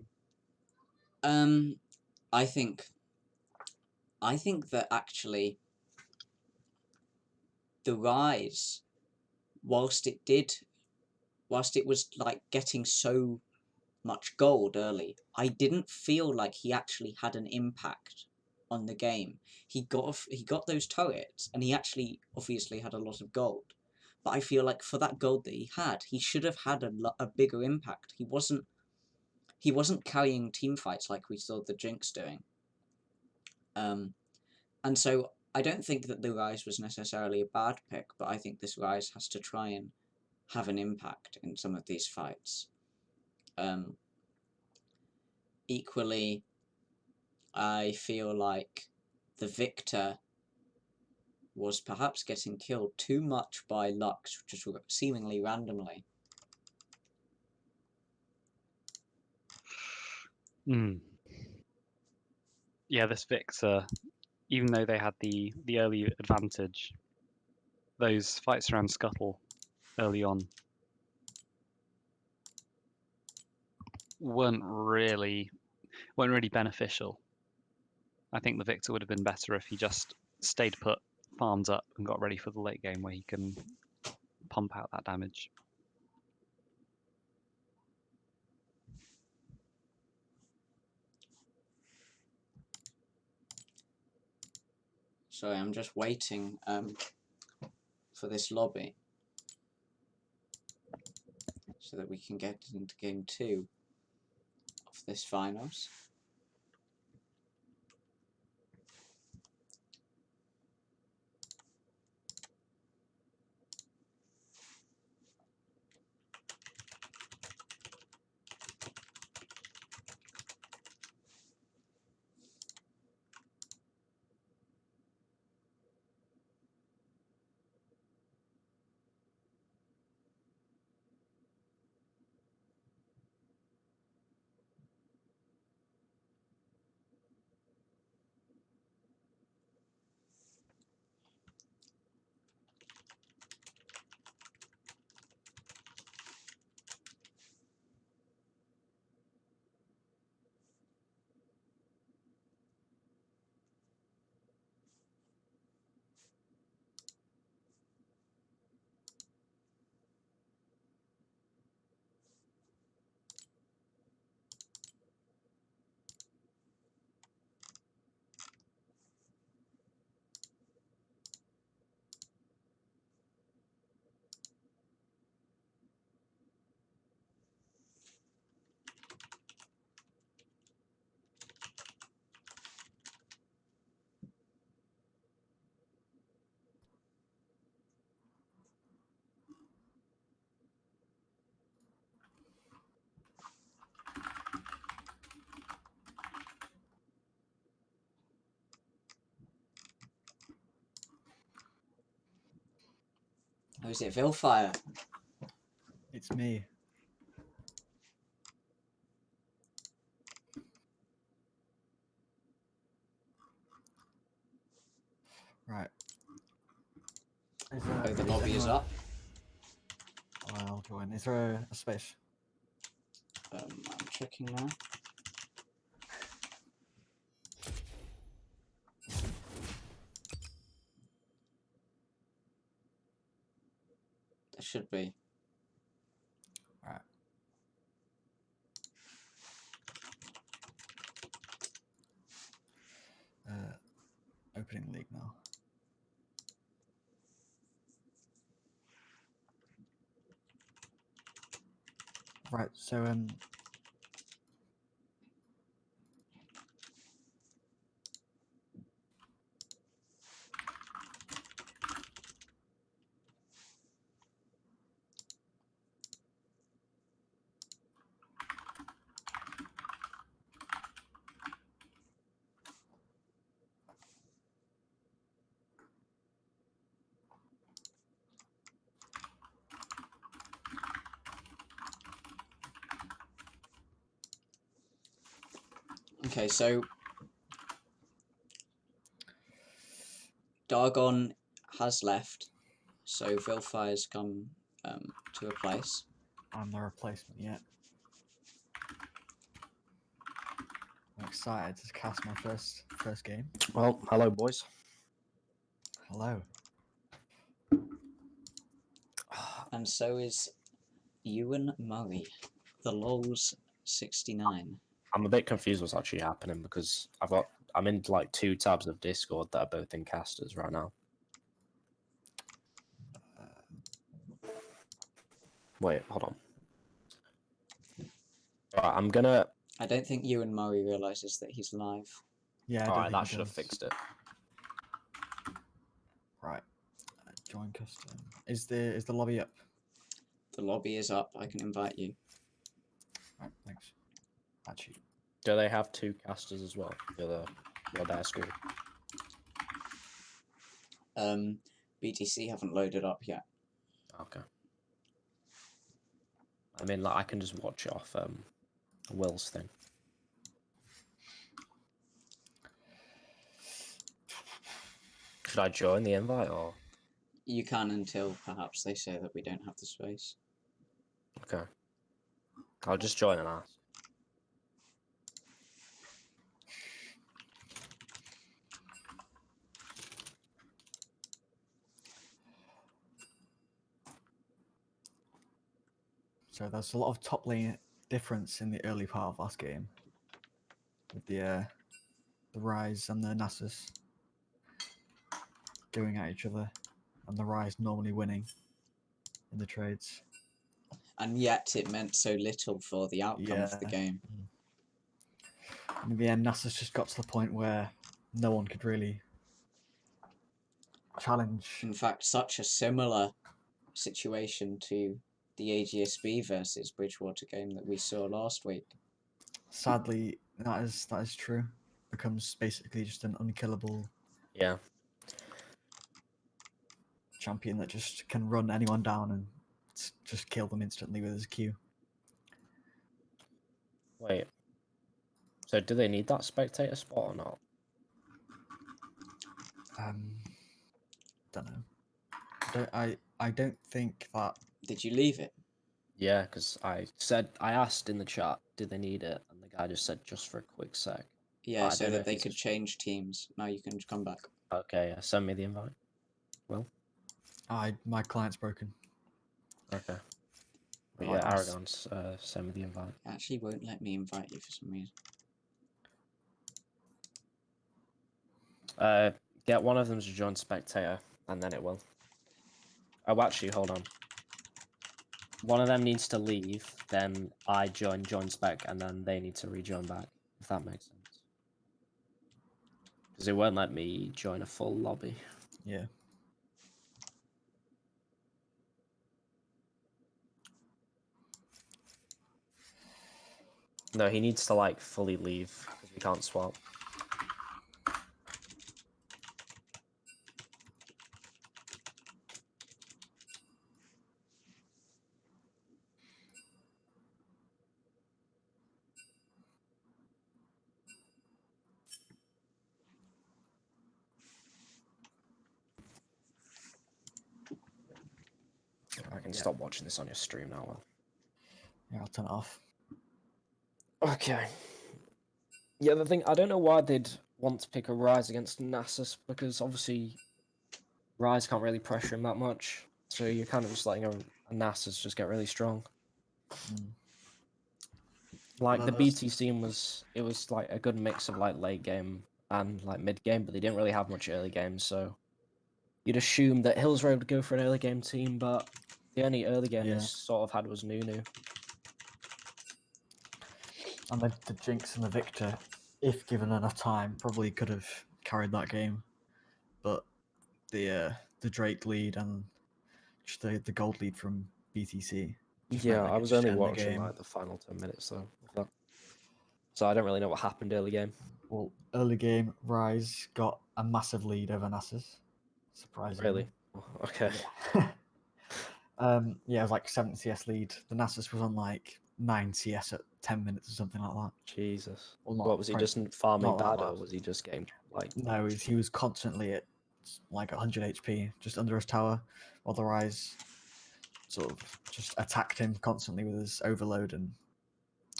I think that actually the Rise, whilst it was like getting so much gold early, I didn't feel like he actually had an impact on the game. He got those turrets, and he actually obviously had a lot of gold. But I feel like for that gold that he should have had a bigger impact. He wasn't carrying team fights like we saw the Jinx doing. And so I don't think that the Rise was necessarily a bad pick, but I think this Rise has to try and have an impact in some of these fights. Equally, I feel like the Victor was perhaps getting killed too much by Lux, just seemingly randomly. Yeah, this Victor, even though they had the early advantage, those fights around Scuttle early on weren't really beneficial. I think the Victor would have been better if he just stayed put, farmed up, and got ready for the late game where he can pump out that damage. Sorry, I'm just waiting for this lobby so that we can get into game 2 of this finals. Oh, is it Vilfire? me. Right. Oh, the lobby is up. I'll join. Is there a space? I'm checking now. There should be. Right. Opening league now. Right, so Okay, so Dargon has left, so Vilfire's come to a place. I'm the replacement yet. I'm excited to cast my first game. Well, hello, boys. Hello. And so is Ewan Murray, the LOL's 69. I'm a bit confused what's actually happening because I'm in like 2 tabs of Discord that are both in casters right now. Wait, hold on. Alright, I'm gonna. I don't think Ewan Murray realises that he's live. Yeah, I don't Alright, think that he should have does. fixed it. Right. Join custom. Is the lobby up? The lobby is up, I can invite you. Right, thanks. Actually, Do they have 2 casters as well? Their school. BTC haven't loaded up yet. Okay. I mean, like, I can just watch it off Will's thing. Should I join the invite or? You can until perhaps they say that we don't have the space. Okay. I'll just join and ask. so there's a lot of top lane difference in the early part of last game with the Rise and the Nasus going at each other, and the Rise normally winning in the trades. And yet it meant so little for the outcome of the Yeah. game. And in the end, Nasus just got to the point where no one could really challenge. In fact, such a similar situation to the AGSB versus Bridgewater game that we saw last week. Sadly, that is true. Becomes basically just an unkillable Yeah. champion that just can run anyone down and just kill them instantly with his Q. Wait. So do they need that spectator spot or not? Don't know. I don't think that. Did you leave it? Yeah, because I asked in the chat, did they need it? And the guy just said just for a quick sec. Yeah, I so don't know that if they he's could just- change teams. Now you can come back. Okay, send me the invite. Well, My client's broken. okay. But Oh, yeah, nice. Aragons, send me the invite. It actually won't let me invite you for some reason. Get one of them to join spectator, and then it will. Oh, actually, hold on. One of them needs to leave, then I join spec, and then they need to rejoin back, if that makes sense. Because it won't let me join a full lobby. Yeah. No, he needs to, like, fully leave, because we can't swap. can Yeah. stop watching this on your stream now. Will. Yeah, I'll turn it off. Okay. Yeah, the thing, I don't know why they'd want to pick a Rise against Nasus, because obviously Rise can't really pressure him that much, so you're kind of just letting a Nasus just get really strong. Mm. Like, Well, the that's- BT scene was like a good mix of like late game and like mid game, but they didn't really have much early game, so you'd assume that Hills Road would go for an early game team, but the only early game they Yeah. sort of had was Nunu. And the Jinx and the Victor, if given enough time, probably could have carried that game. But the Drake lead and just the gold lead from BTC. Just Yeah, meant they I could was just only end the watching game. like the final 10 minutes though. So I don't really know what happened early game. Well, early game, Rise got a massive lead over Nasus. Surprisingly. Really? Okay. Yeah. Yeah, it was like 7 CS lead. The Nasus was on like 9 CS at 10 minutes or something like that. Jesus. Well, not What was he probably- just farming not that bad, or bad. was he just getting like? No, he was constantly at like 100 HP, just under his tower, while the Rise sort of just attacked him constantly with his overload and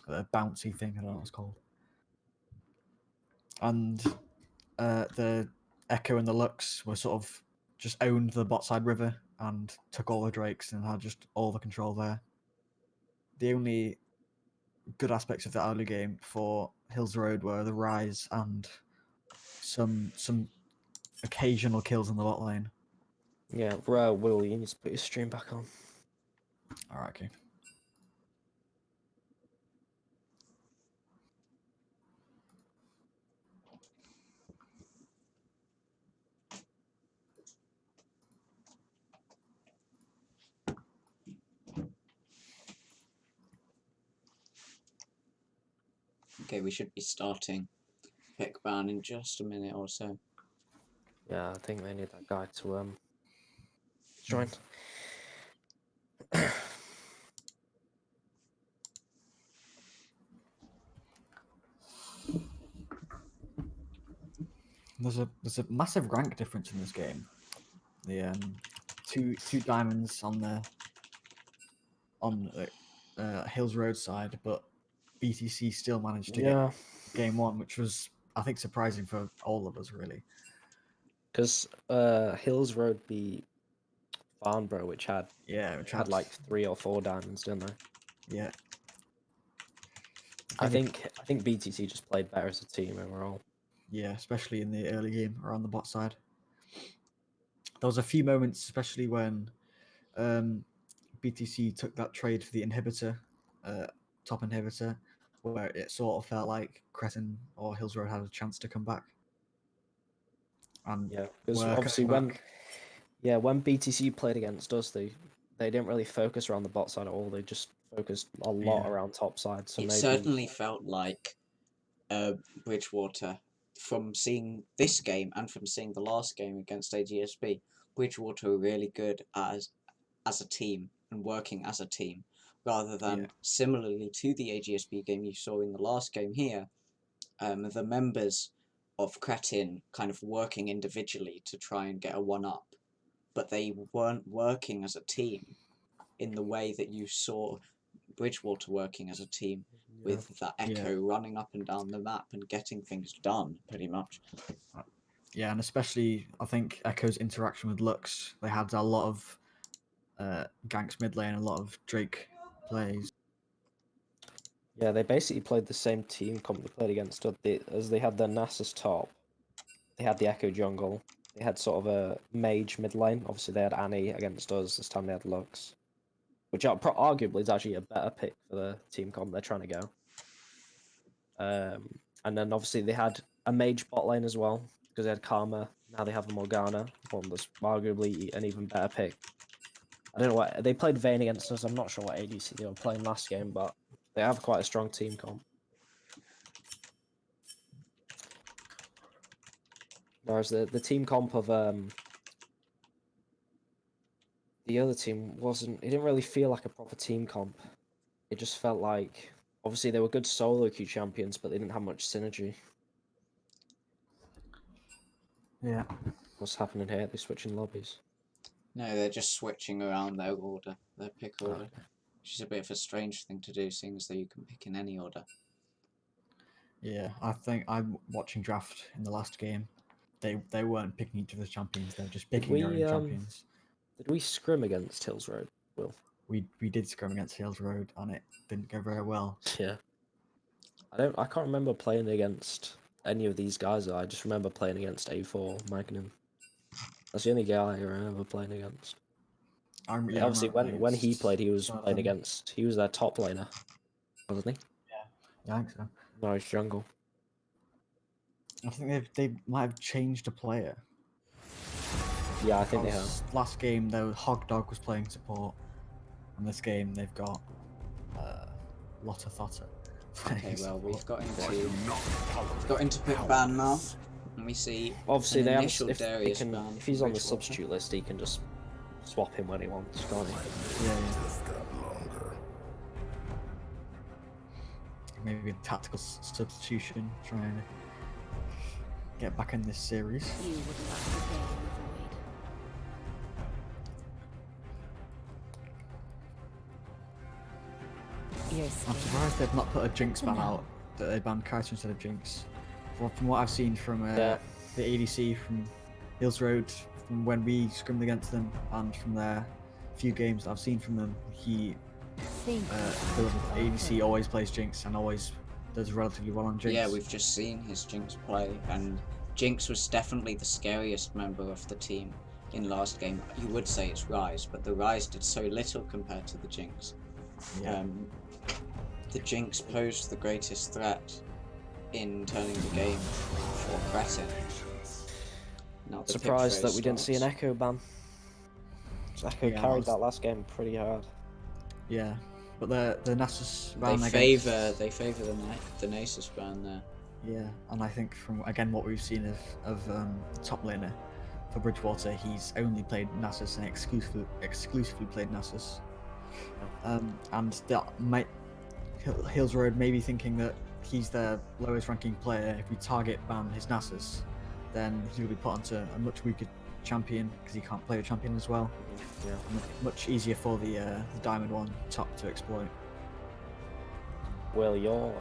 the bouncy thing. I don't know what it's called. And the Echo and the Lux were sort of just owned the bot side river and took all the Drakes and had just all the control there. The only good aspects of the early game for Hills Road were the Rise and some occasional kills in the bot lane. Yeah, Will, you need to put your stream back on. Alright, okay. Okay, we should be starting pick ban in just a minute or so. Yeah, I think they need that guy to join. There's a massive rank difference in this game. The two diamonds on Hills Road side, but BTC still managed to Yeah, get game one, which was I think surprising for all of us really. because Hills Road beat Farnborough, which had Which had like 3 or 4 diamonds, didn't they? yeah. I think BTC just played better as a team overall. Yeah, especially in the early game or on the bot side. There was a few moments, especially when BTC took that trade for the inhibitor, top inhibitor, where it sort of felt like Cretn or Hills Road had a chance to come back. And Yeah, because were obviously coming when BTC played against us, they didn't really focus around the bot side at all. They just focused a lot Yeah. around top side. So It maybe certainly felt like Bridgewater, from seeing this game and from seeing the last game against AGSB, Bridgewater were really good as a team and working as a team, rather than similarly to the AGSB game you saw in the last game here, the members of Cretn kind of working individually to try and get a one-up, but they weren't working as a team in the way that you saw Bridgewater working as a team, with that Echo running up and down the map and getting things done, pretty much. Yeah, and especially I think Echo's interaction with Lux, they had a lot of ganks mid lane, a lot of Drake plays. Yeah, they basically played the same team comp they played against us. As they had their Nasus top, they had the Echo jungle, they had sort of a mage mid lane. Obviously, they had Annie against us. This time they had Lux, which arguably is actually a better pick for the team comp they're trying to go. And then obviously they had a mage bot lane as well, because they had Karma. Now they have a Morgana, one that's arguably an even better pick. I don't know what they played Vayne against us. I'm not sure what ADC they were playing last game, but they have quite a strong team comp. Whereas the team comp of the other team wasn't. It didn't really feel like a proper team comp. It just felt like obviously they were good solo queue champions, but they didn't have much synergy. Yeah. What's happening here? They're switching lobbies. No, they're just switching around their order, their pick Oh, order. okay. Which is a bit of a strange thing to do, seeing as though you can pick in any order. Yeah, I think I'm watching draft in the last game. They weren't picking each other's champions. They were just picking their own champions. Did we scrim against Hills Road? Will? We did scrum against Hills Road, and it didn't go very well. Yeah. I can't remember playing against any of these guys. I just remember playing against A4 Magnum. That's the only guy I remember playing against. Yeah, Obviously, when he played, he was playing them. against. He was their top laner, wasn't he? Yeah, I think so. No, he's jungle. I think they might have changed a player. Yeah, I think they have. Last game, though, Hog Dog was playing support, and this game they've got Lotta Thotta. Okay, well, we've got into pick ban now, and we see Obviously, an they have. initial Darius ban If he's on the Bridgewater. substitute list, he can just swap him when he wants, can't he? Yeah. Just got longer. Maybe a tactical substitution, trying to get back in this series. You would love to stay in the void. I'm surprised they've not put a Jinx ban out, that they banned Cretn instead of Jinx. From what I've seen from the ADC from Hills Road, from when we scrimmed against them, and from their few games that I've seen from them, the ADC always plays Jinx and always does relatively well on Jinx. Yeah, we've just seen his Jinx play, and Jinx was definitely the scariest member of the team in last game. You would say it's Ryze, but the Ryze did so little compared to the Jinx. Yeah. The Jinx posed the greatest threat in turning the game for Cretn. Now the Surprised pick that phase we didn't see an starts. Echo ban. Echo Yeah, carried that last game pretty hard. Yeah, but the Nasus ban They against... favour the Nasus ban there. Yeah, and I think from again what we've seen of top laner for Bridgewater, he's only played Nasus and exclusively played Nasus. And that might Hills Road may be thinking that he's their lowest ranking player. If we target ban his Nasus, then he'll be put onto a much weaker champion because he can't play a champion as well. Yeah. Much easier for the Diamond one top to exploit. Well, your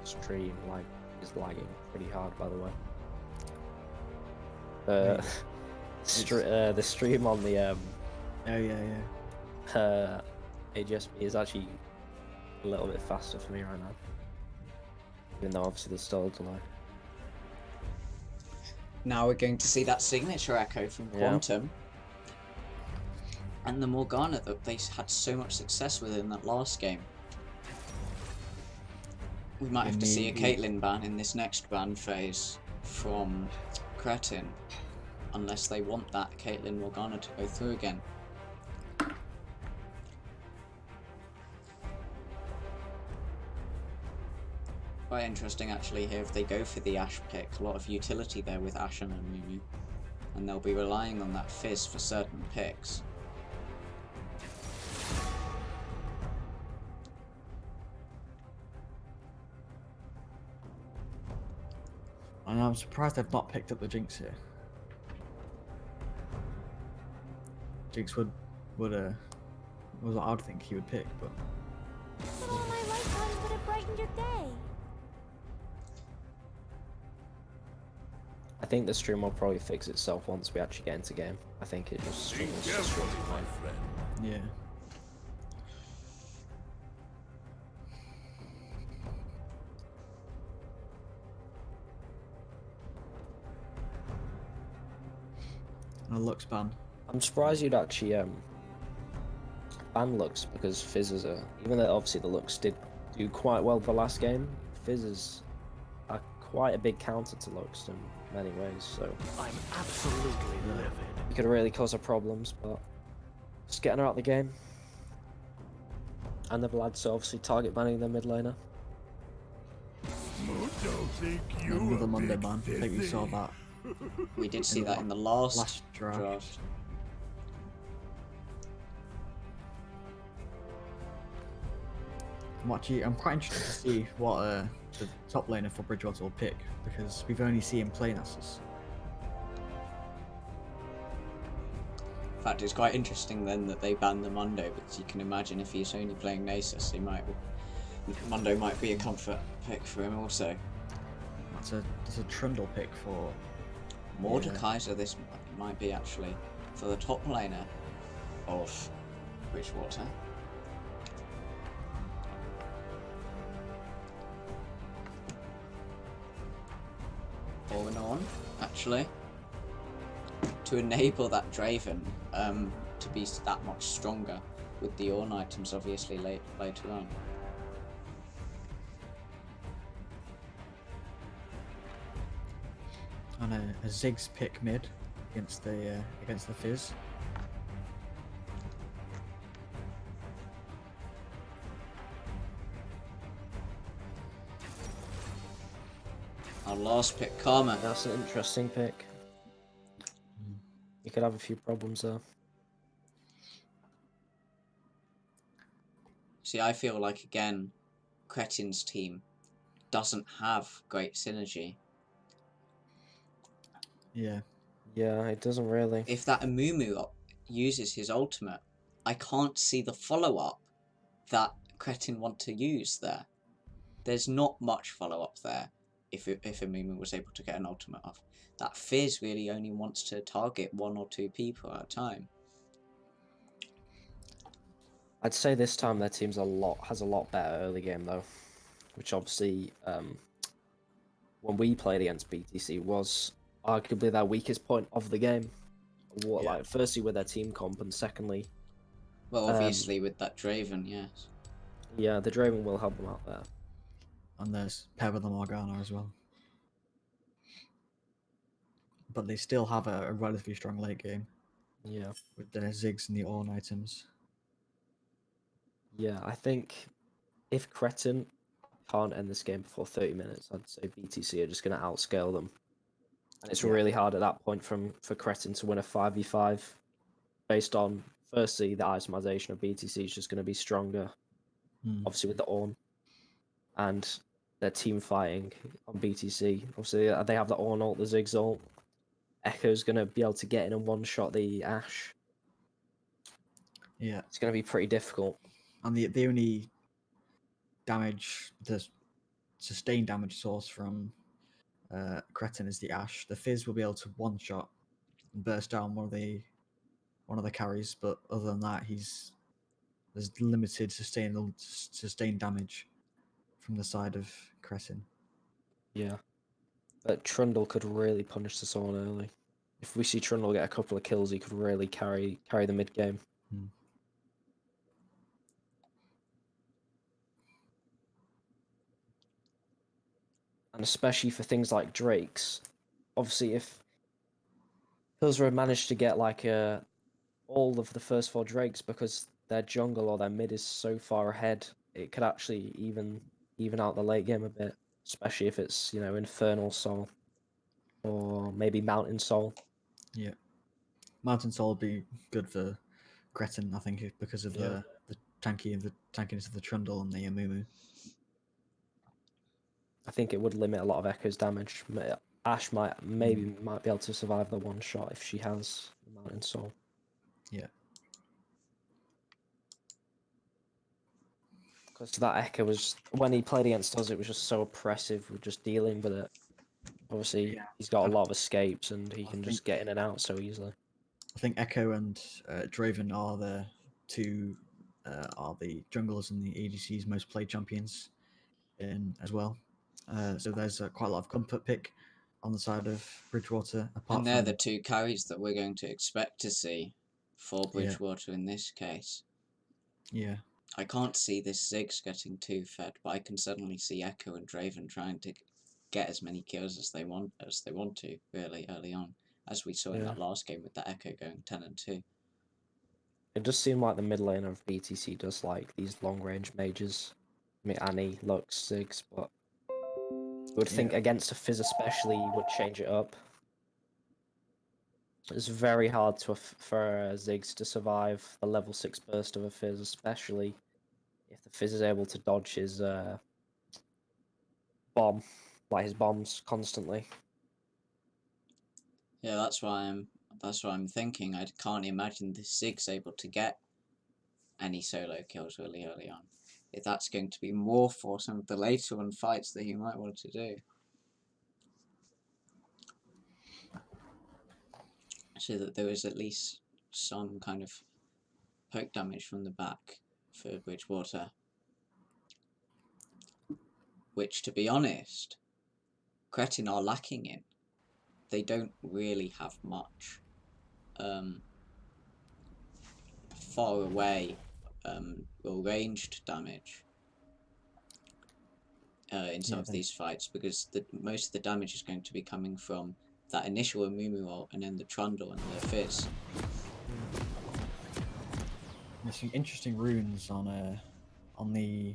stream is lagging pretty hard, by the way. The stream on the Oh yeah. AGSP is actually a little bit faster for me right now, even though obviously there's still a delay. Now we're going to see that signature echo from Quantum. And the Morgana that they had so much success with in that last game. We might have to see a Caitlyn ban in this next ban phase from Cretn, unless they want that Caitlyn Morgana to go through again. Quite interesting actually here, if they go for the Ashe pick, a lot of utility there with Ashen and Mumu, and they'll be relying on that Fizz for certain picks. And I'm surprised they've not picked up the Jinx here. Jinx was what I would think he would pick, but But all my lifetimes would have brightened your day. I think the stream will probably fix itself once we actually get into game. I think it just Be struggles. careful, my friend. yeah. And a Lux ban. I'm surprised you'd actually ban Lux, because Fizz is even though obviously the Lux did do quite well the last game, Fizz is quite a big counter to Lux in many ways, so I'm absolutely livid. it could really cause her problems, but just getting her out of the game. And the lads obviously target banning their mid laner. Another Monday ban. I think we saw that We did see that in the last draft. I'm quite interested to see what the top laner for Bridgewater will pick, because we've only seen him play Nasus. In fact, it's quite interesting then that they banned the Mundo, because you can imagine if he's only playing Nasus, Mundo might be a comfort pick for him also. That's a Trundle pick for Mordekaiser. This might be actually for the top laner of Bridgewater. Or an on, actually, to enable that Draven to be that much stronger with the Ornn items, obviously later on. And a Ziggs pick mid against the Fizz. Our last pick, Karma. That's an interesting pick. You could have a few problems there. See, I feel like, again, Cretn's team doesn't have great synergy. Yeah. Yeah, it doesn't really. If that Amumu uses his ultimate, I can't see the follow-up that Cretn want to use there. There's not much follow-up there if Amumu was able to get an ultimate off. That Fizz really only wants to target 1 or 2 people at a time. I'd say this time their team's has a lot better early game though, which obviously when we played against BTC was arguably their weakest point of the game. Like firstly with their team comp, and secondly, well, obviously with that Draven, yes. Yeah, the Draven will help them out there. And there's pair with the Morgana as well. But they still have a relatively strong late game. Yeah. With the Ziggs and the Ornn items. Yeah, I think if Cretn can't end this game before 30 minutes, I'd say BTC are just going to outscale them. And it's really hard at that point for Cretn to win a 5v5 based on, firstly, the itemization of BTC is just going to be stronger, obviously with the Ornn, and their team fighting on BTC. Obviously, they have the Ornn ult, the Ziggs ult. Echo's going to be able to get in and one-shot the Ashe. Yeah. It's going to be pretty difficult. And the only damage, the sustained damage source from Cretn is the Ashe. The Fizz will be able to one-shot and burst down one of the carries, but other than that, there's limited sustained damage from the side of Cretn. Yeah. But Trundle could really punish this on early. If we see Trundle get a couple of kills, he could really carry the mid game. And especially for things like Drakes, obviously if Hillsborough managed to get like all of the first 4 Drakes because their jungle or their mid is so far ahead, it could actually even out the late game a bit, especially if it's, you know, Infernal Soul or maybe Mountain Soul. Yeah, Mountain Soul would be good for Cretn, I think, because of the tankiness of the Trundle and the Amumu. I think it would limit a lot of Echo's damage. Ashe might be able to survive the one shot if she has the Mountain Soul. Yeah. Because that Echo was, when he played against us, it was just so oppressive with just dealing with it. Obviously, he's got a lot of escapes and he can just get in and out so easily. I think Echo and Draven are the junglers and the ADC's most played champions as well. So there's quite a lot of comfort pick on the side of Bridgewater. And they're the 2 carries that we're going to expect to see for Bridgewater in this case. Yeah. I can't see this Ziggs getting too fed, but I can suddenly see Echo and Draven trying to get as many kills as they want to really early on, as we saw in that last game with the Echo going 10-2. It does seem like the mid laner of BTC does like these long range mages. I mean, Annie, Lux, Ziggs, but I would think against a Fizz especially, you would change it up. It's very hard for Ziggs to survive the level 6 burst of a Fizz, especially if the Fizz is able to dodge his bombs constantly. Yeah, that's why That's what I'm thinking. I can't imagine this Zig's able to get any solo kills really early on. If that's going to be more for some of the later on fights that he might want to do. So that there is at least some kind of poke damage from the back for Bridgewater. Which, to be honest, Cretn are lacking in. They don't really have much far away or ranged damage in some of these fights, because most of the damage is going to be coming from that initial Amumu ult and then the Trundle and the Fizz. There's some interesting runes on the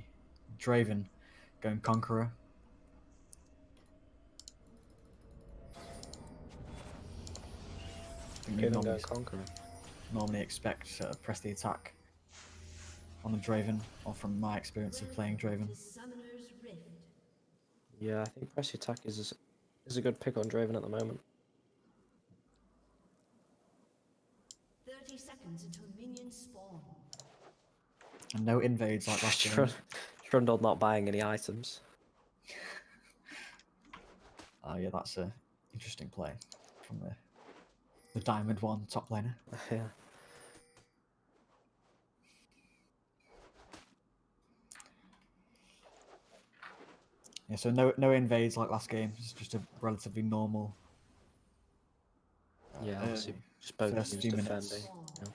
Draven going Conqueror. Normally expect to press the attack on the Draven, or from my experience of playing Draven. Yeah, I think press attack is a good pick on Draven at the moment. 30 seconds until minions spawn. And no invades like last game. Trundle not buying any items. Yeah, that's a interesting play from the Diamond 1 top laner. Yeah. Yeah, so no invades like last game. It's just a relatively normal. Yeah, obviously both first teams few defending. minutes. Yeah.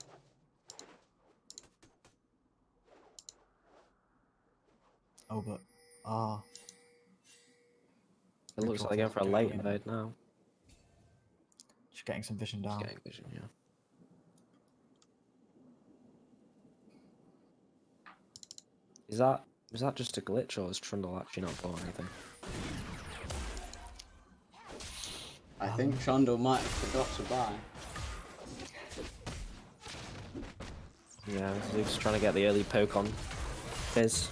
Oh, but It looks like they're going for a late invade now. Just getting some vision down. Getting vision, yeah. Is that just a glitch, or is Trundle actually not bought anything? I think Trundle might have forgot to buy. Yeah, Luke's trying to get the early poke on Fizz.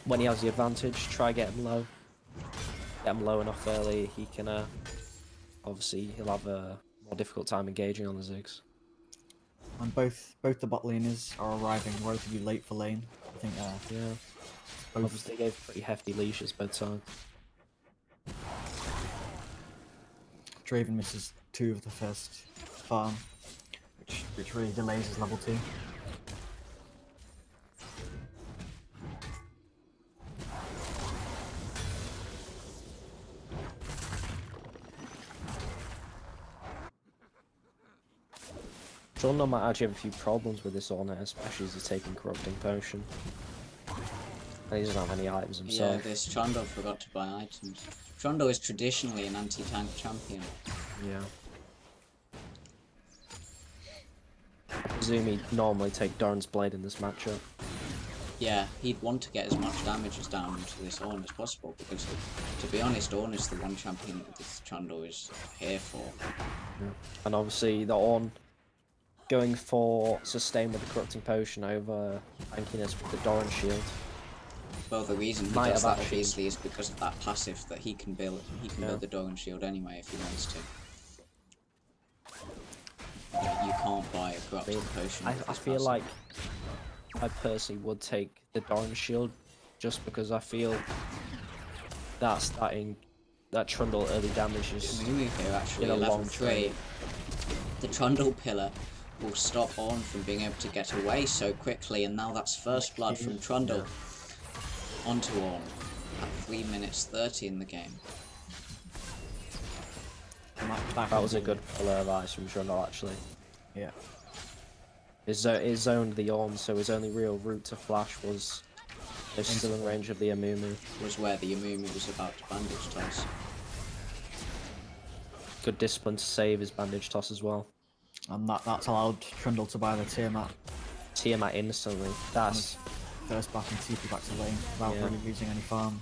When he has the advantage, try get him low. Get him low enough early, he can obviously he'll have a more difficult time engaging on the Ziggs. And both the bot laners are arriving relatively late for lane. I think Yeah. both Obviously they gave pretty hefty leashes both sides. Draven misses 2 of the first farm, which really delays his level 2. Trundle might actually have a few problems with this Ornette, especially as he's taking Corrupting Potion. And he doesn't have any items himself. Yeah, this Trundle forgot to buy items. Trundle is traditionally an anti-tank champion. Yeah. I presume he'd normally take Doran's Blade in this matchup. Yeah, he'd want to get as much damage as down to this Ornn as possible, because to be honest, Ornn is the one champion that this Trundle is here for. Yeah. And obviously the Ornn going for sustain with the Corrupting Potion over tankiness with the Doran Shield. Well, the reason he does that obviously is because of that passive that he can build. He can build the Doran Shield anyway if he wants to. You can't buy a Corrupting Potion. I feel like I personally would take the Doran Shield just because I feel that Trundle early damage is here actually in a level long 3. trade. The Trundle pillar will stop Ornn from being able to get away so quickly, and now that's first blood from Trundle onto Ornn at 3 minutes 30 in the game. That was a good pillar of ice from Trundle actually. Yeah. He zoned the Ornn, so his only real route to flash was still in range of the Amumu. Was where the Amumu was about to bandage toss. Good discipline to save his bandage toss as well. And that's allowed Trundle to buy the Tiamat. Tiamat instantly. That's first back and TP back to lane without really losing any farm.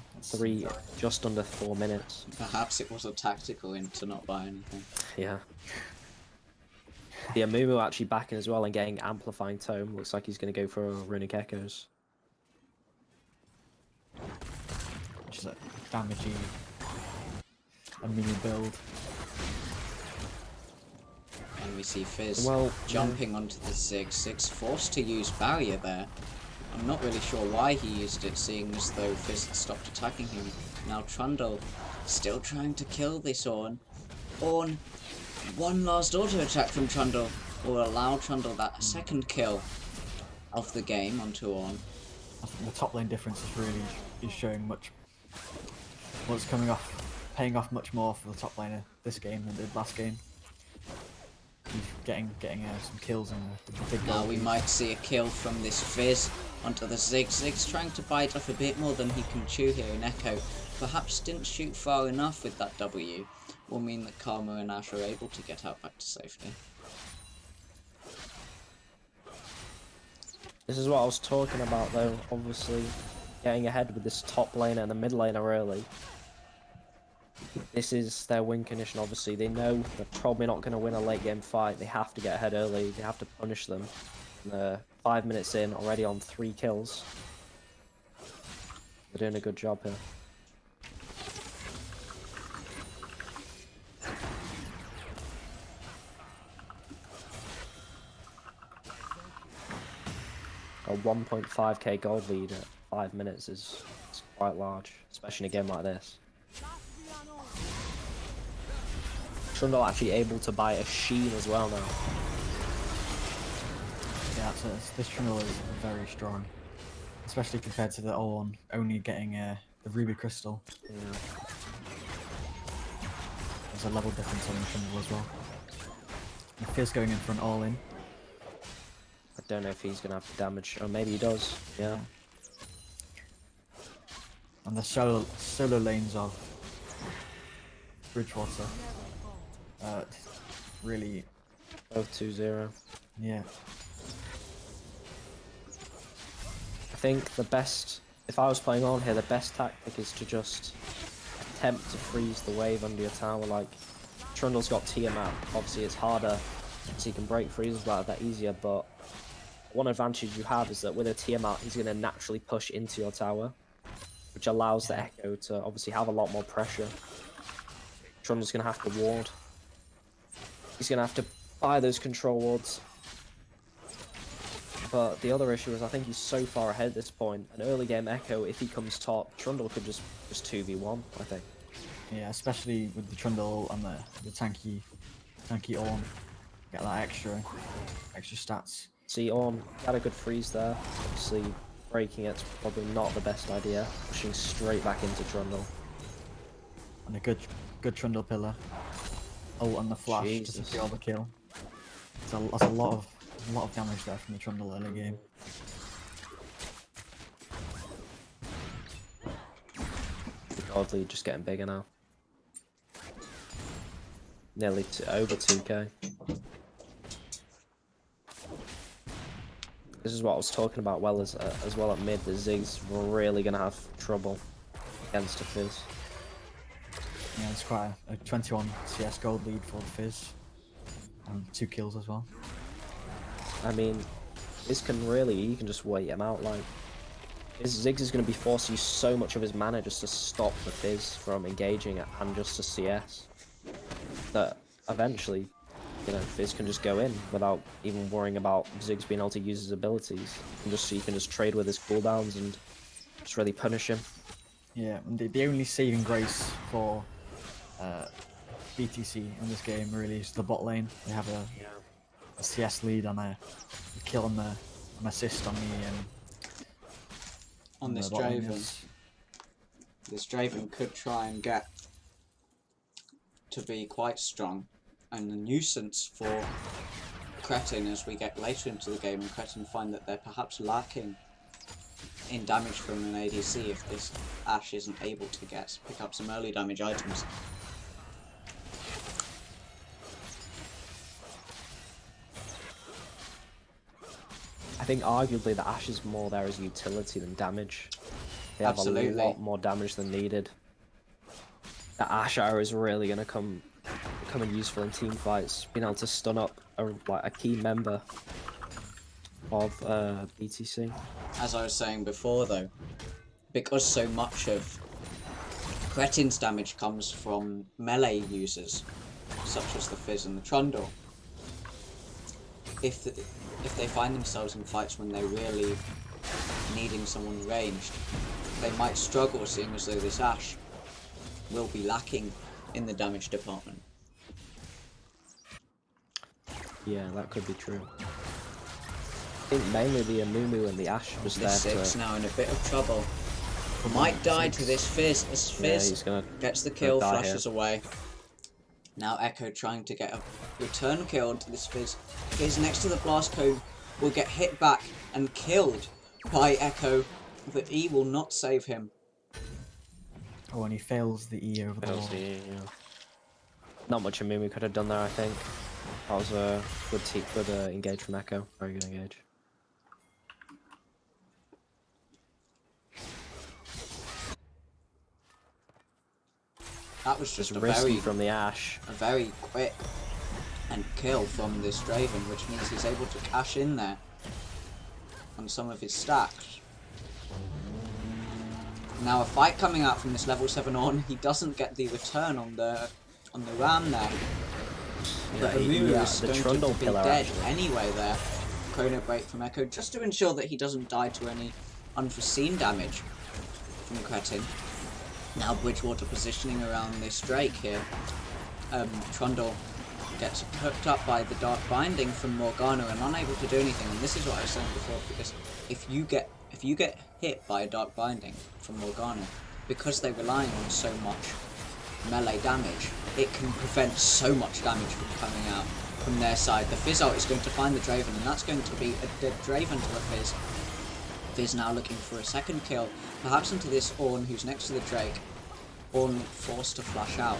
Just under 4 minutes. Perhaps it was a tactical in to not buy anything. Yeah. The Amumu actually backing as well and getting amplifying tome. Looks like he's going to go for Runic Echoes. Which is a damagey mini build. We see Fizz Well, jumping onto the Ziggs. Ziggs forced to use barrier there. I'm not really sure why he used it, seeing as though Fizz had stopped attacking him. Now Trundle still trying to kill this Ornn. Ornn, one last auto attack from Trundle will allow Trundle that second kill of the game onto Ornn. I think the top lane difference is showing much. What's paying off much more for the top laner this game than it did last game. He's getting some kills in the big Now goal we lead. might see a kill from this Fizz onto the Ziggs. Ziggs trying to bite off a bit more than he can chew here in Echo. Perhaps didn't shoot far enough with that W. Will mean that Karma and Ash are able to get out back to safety. This is what I was talking about though, obviously getting ahead with this top laner and the mid laner early. This is their win condition, obviously. They know they're probably not going to win a late game fight. They have to get ahead early. They have to punish them. And they're 5 minutes in, already on 3 kills. They're doing a good job here. A 1.5k gold lead at 5 minutes is quite large, especially in a game like this. Trundle actually able to buy a Sheen as well now. Yeah, this Trundle is very strong, especially compared to the Ornn only getting the Ruby Crystal. Yeah. There's a level difference on the Trundle as well. And Fizz going in for an all-in. I don't know if he's gonna have to damage, or maybe he does. Yeah. And the solo lanes of Bridgewater. Really, Both 2-0. yeah. I think the best, if I was playing on here, the best tactic is to just attempt to freeze the wave under your tower. Like, Trundle's got Tiamat. Obviously, it's harder, so you can break freezes like that easier. But one advantage you have is that with a Tiamat, he's going to naturally push into your tower, which allows the Echo to obviously have a lot more pressure. Trundle's going to have to ward. He's going to have to buy those control wards. But the other issue is I think he's so far ahead at this point. An early game Echo, if he comes top, Trundle could just 2v1, I think. Yeah, especially with the Trundle and the tanky Ornn. Get that extra stats. See, Ornn had a good freeze there. Obviously, breaking it's probably not the best idea. Pushing straight back into Trundle. And a good Trundle pillar. Ult on the flash to Jesus. secure the kill. That's a lot of damage there from the Trundle early game. The God lead just getting bigger now. Nearly over 2k. This is what I was talking about as well at mid. The Ziggs were really going to have trouble against a Fizz. Yeah, it's quite a 21 CS gold lead for the Fizz. And 2 kills as well. I mean, Fizz you can just wait him out. Like, Ziggs is going to be forced to use so much of his mana just to stop the Fizz from engaging and just to CS. That eventually, you know, Fizz can just go in without even worrying about Ziggs being able to use his abilities. And so you can just trade with his cooldowns and just really punish him. Yeah, and the only saving grace for BTC in this game really is the bot lane. They have a CS lead and a kill and an assist on this the bot lane. Draven. This Draven could try and get to be quite strong and a nuisance for Cretn as we get later into the game, and Cretn find that they're perhaps lacking in damage from an ADC if this Ashe isn't able to pick up some early damage items. I think arguably the Ashe is more there as utility than damage. They have Absolutely. a lot more damage than needed. The Ashe arrow is really going to come in useful in team fights, being able to stun up a key member of BTC. As I was saying before though, because so much of Cretn's damage comes from melee users, such as the Fizz and the Trundle, if they find themselves in fights when they're really needing someone ranged, they might struggle, seeing as though this Ashe will be lacking in the damage department. Yeah, that could be true. I think mainly the Amumu and the Ashe was The there Six to... now in a bit of trouble. Might die to this Fizz as Fizz gets the kill, flashes away. Now Echo trying to get a return kill to this Fizz. Fizz next to the blast cone will get hit back and killed by Echo. The E will not save him. Oh, and he fails the E over the wall. Not much Amumu could have done there, I think. That was a good engage from Echo. Very good engage. That was just a risky from the Ashe. A very quick and kill from this Draven, which means he's able to cash in there on some of his stacks. Now a fight coming out from this level 7 on, he doesn't get the return on the Ram there. But Amumu is going to be dead anyway there. Chrono break from Echo, just to ensure that he doesn't die to any unforeseen damage from Cretn. Now Bridgewater positioning around this Drake here. Trundle gets hooked up by the Dark Binding from Morgana and unable to do anything. And this is what I was saying before, because if you get hit by a Dark Binding from Morgana, because they're relying on so much melee damage, it can prevent so much damage from coming out from their side. The Fizz ult is going to find the Draven, and that's going to be a dead Draven to the Fizz. Fizz now looking for a second kill, perhaps into this Ornn who's next to the Drake. Ornn forced to flash out.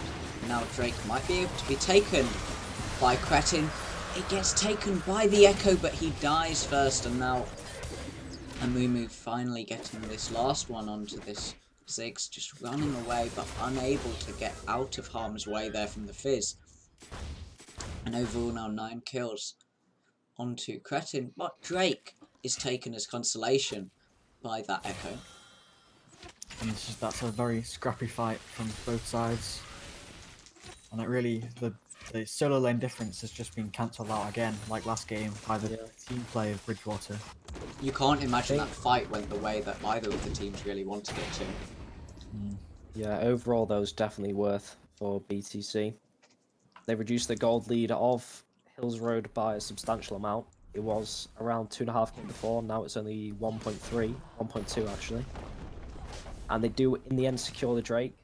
Now Drake might be able to be taken by Cretn. It gets taken by the Echo, but he dies first, and now Amumu finally getting this last one onto this Ziggs, just running away but unable to get out of harm's way there from the Fizz. And overall now 9 kills onto Cretn, but Drake is taken as consolation by that Echo. And that's a very scrappy fight from both sides. And it really, the solo lane difference has just been cancelled out again, like last game, by the team play of Bridgewater. You can't imagine that fight went the way that either of the teams really wanted it to. Yeah, overall that was definitely worth for BTC. They reduced the gold lead of Hills Road by a substantial amount. It was around 2.5k before, now it's only 1.3, 1.2 actually. And they do in the end secure the Drake.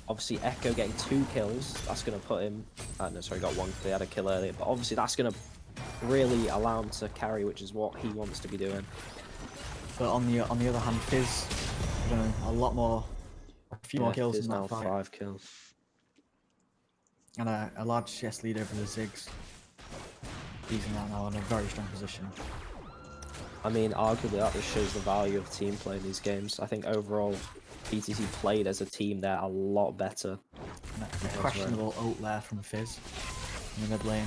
Obviously Echo getting 2 kills, that's going to put him... no, sorry, got 1 because he had a kill earlier. But obviously that's going to really allow him to carry, which is what he wants to be doing. But on the other hand, Fizz, I don't know, a few more kills in that fight. 5 kills. And a large CS lead over the Ziggs. He's now in a very strong position. I mean, arguably that just shows the value of team play in these games. I think overall, BTC played as a team there a lot better. A questionable ult there from Fizz in the mid lane.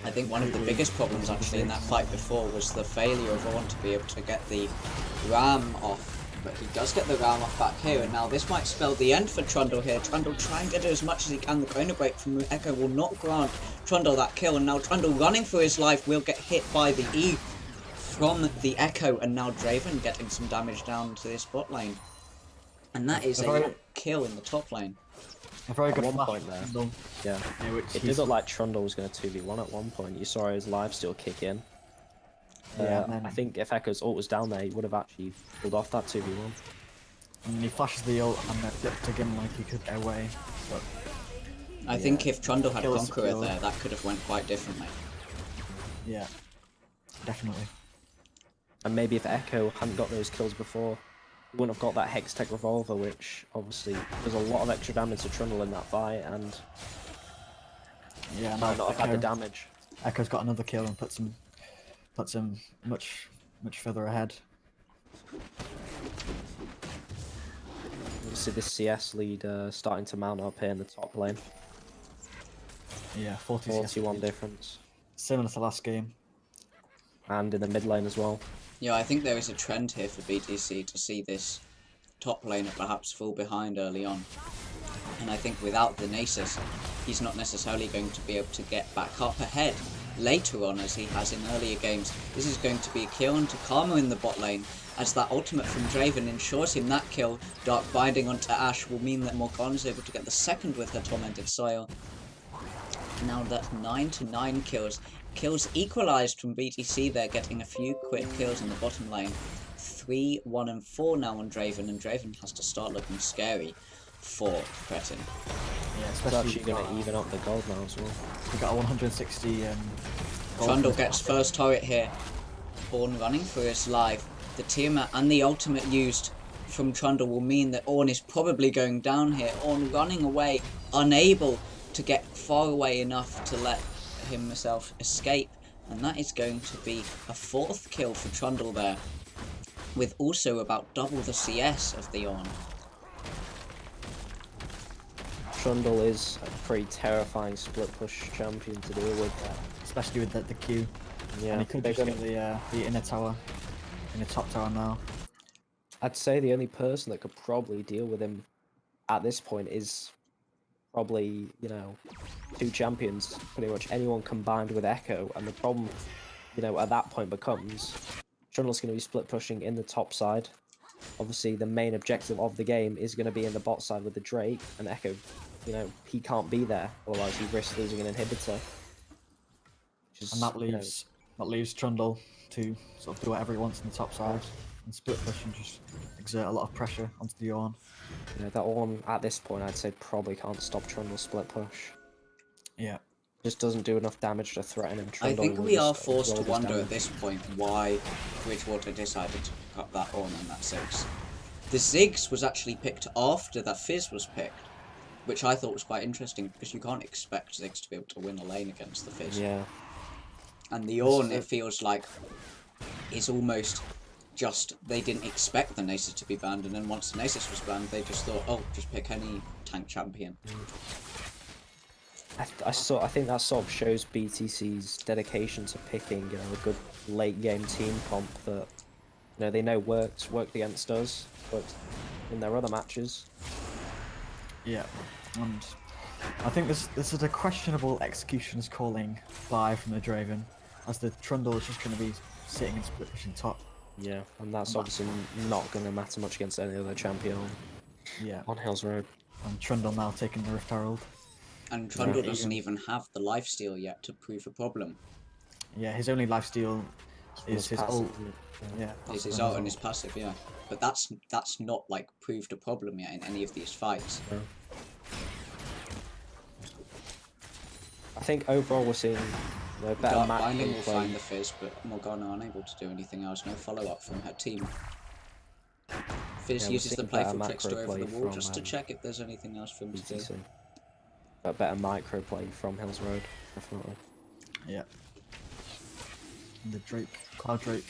I think one of the biggest problems actually in that fight before was the failure of Ornn to be able to get the Ram off. But he does get the Ram off back here, and now this might spell the end for Trundle here. Trundle trying to do as much as he can. The Chrono Break from Echo will not grant Trundle that kill, and now Trundle running for his life will get hit by the E from the Echo, and now Draven getting some damage down to this bot lane. And that is a kill in the top lane. A very good point there. Yeah. It did look like Trundle was going to 2v1 at one point. You saw his lifesteal kick in. I think if Echo's ult was down there, he would have actually pulled off that 2v1. And he flashes the ult and it took him like he could get away. But I think if Trundle had Conqueror there, that could have went quite differently. Yeah, definitely. And maybe if Echo hadn't got those kills before, he wouldn't have got that Hextech Revolver, which obviously does a lot of extra damage to Trundle in that fight, and might not have had the damage. Echo's got another kill and puts him much further ahead. Obviously this CS lead starting to mount up here in the top lane. Yeah, 41 difference. Similar to last game. And in the mid lane as well. Yeah, I think there is a trend here for BTC to see this top laner perhaps fall behind early on. And I think without the Nasus, he's not necessarily going to be able to get back up ahead later on as he has in earlier games. This is going to be a kill onto Karma in the bot lane, as that ultimate from Draven ensures him that kill. Dark Binding onto Ashe will mean that Morgana's able to get the second with her Tormented Soil. Now that's 9 to 9 kills. Kills equalised from BTC there, getting a few quick kills in the bottom lane. 3, 1 and 4 now on Draven, and Draven has to start looking scary for Cretn. Yeah, It's especially actually going to even up the gold now as well. we got a 160. Gold Trundle first gets half. first turret here. Ornn running for his life. The Tiamat and the ultimate used from Trundle will mean that Ornn is probably going down here. Ornn running away, unable to get far away enough to let himself escape. And that is going to be a 4th kill for Trundle there, with also about double the CS of the Ornn. Trundle is a pretty terrifying split push champion to deal with. Especially with the Q. Yeah, And he could they're just gonna- get the inner tower, in the top tower now. I'd say the only person that could probably deal with him at this point is probably, you know, 2 champions, pretty much anyone combined with Echo. And the problem, you know, at that point becomes Trundle's going to be split pushing in the top side. Obviously, the main objective of the game is going to be in the bot side with the Drake, and Echo, you know, he can't be there, otherwise he risks losing an inhibitor. Which is, And that you know, leaves Trundle to sort of do whatever he wants in the top side and split push and just exert a lot of pressure onto the Ornn. you know, that one at this point I'd say probably can't stop Trundle's split push. Yeah. Just doesn't do enough damage to threaten him. I Trundle think will we are just forced to absorb his wonder damage. at this point why Bridgewater decided to pick up that Ornn and that Ziggs. The Ziggs was actually picked after that Fizz was picked, which I thought was quite interesting because you can't expect Ziggs to be able to win a lane against the Fizz. Yeah. And the Ornn, it feels like, is almost just, they didn't expect the Nasus to be banned, and then once the Nasus was banned, they just thought, oh, just pick any tank champion. I think that sort of shows BTC's dedication to picking, you know, a good late game team comp that, you know, they know worked against us, worked in their other matches. Yeah. And I think this is a questionable executions calling buy from the Draven, as the Trundle is just going to be sitting and split pushing top. Yeah, and that's obviously not going to matter much against any other champion Yeah. on Hills Road. And Trundle now taking the Rift Herald. And Trundle Yeah. doesn't even have the lifesteal yet to prove a problem. Yeah, his only lifesteal is his passive, ult. isn't it? Yeah. It's his ult and his passive, yeah. But that's not, like, proved a problem yet in any of these fights. No. I think overall we're seeing, you know, better Dark macro Binding will play. find the Fizz, but Morgana unable to do anything else. No follow-up from her team. Fizz Yeah, we're uses the seeing better playful macro trickster over play the wall from, just to check if there's anything else for him to do. BTC. But better micro play from Hills Road, definitely. Yeah. And the Drake, Cloud Drake.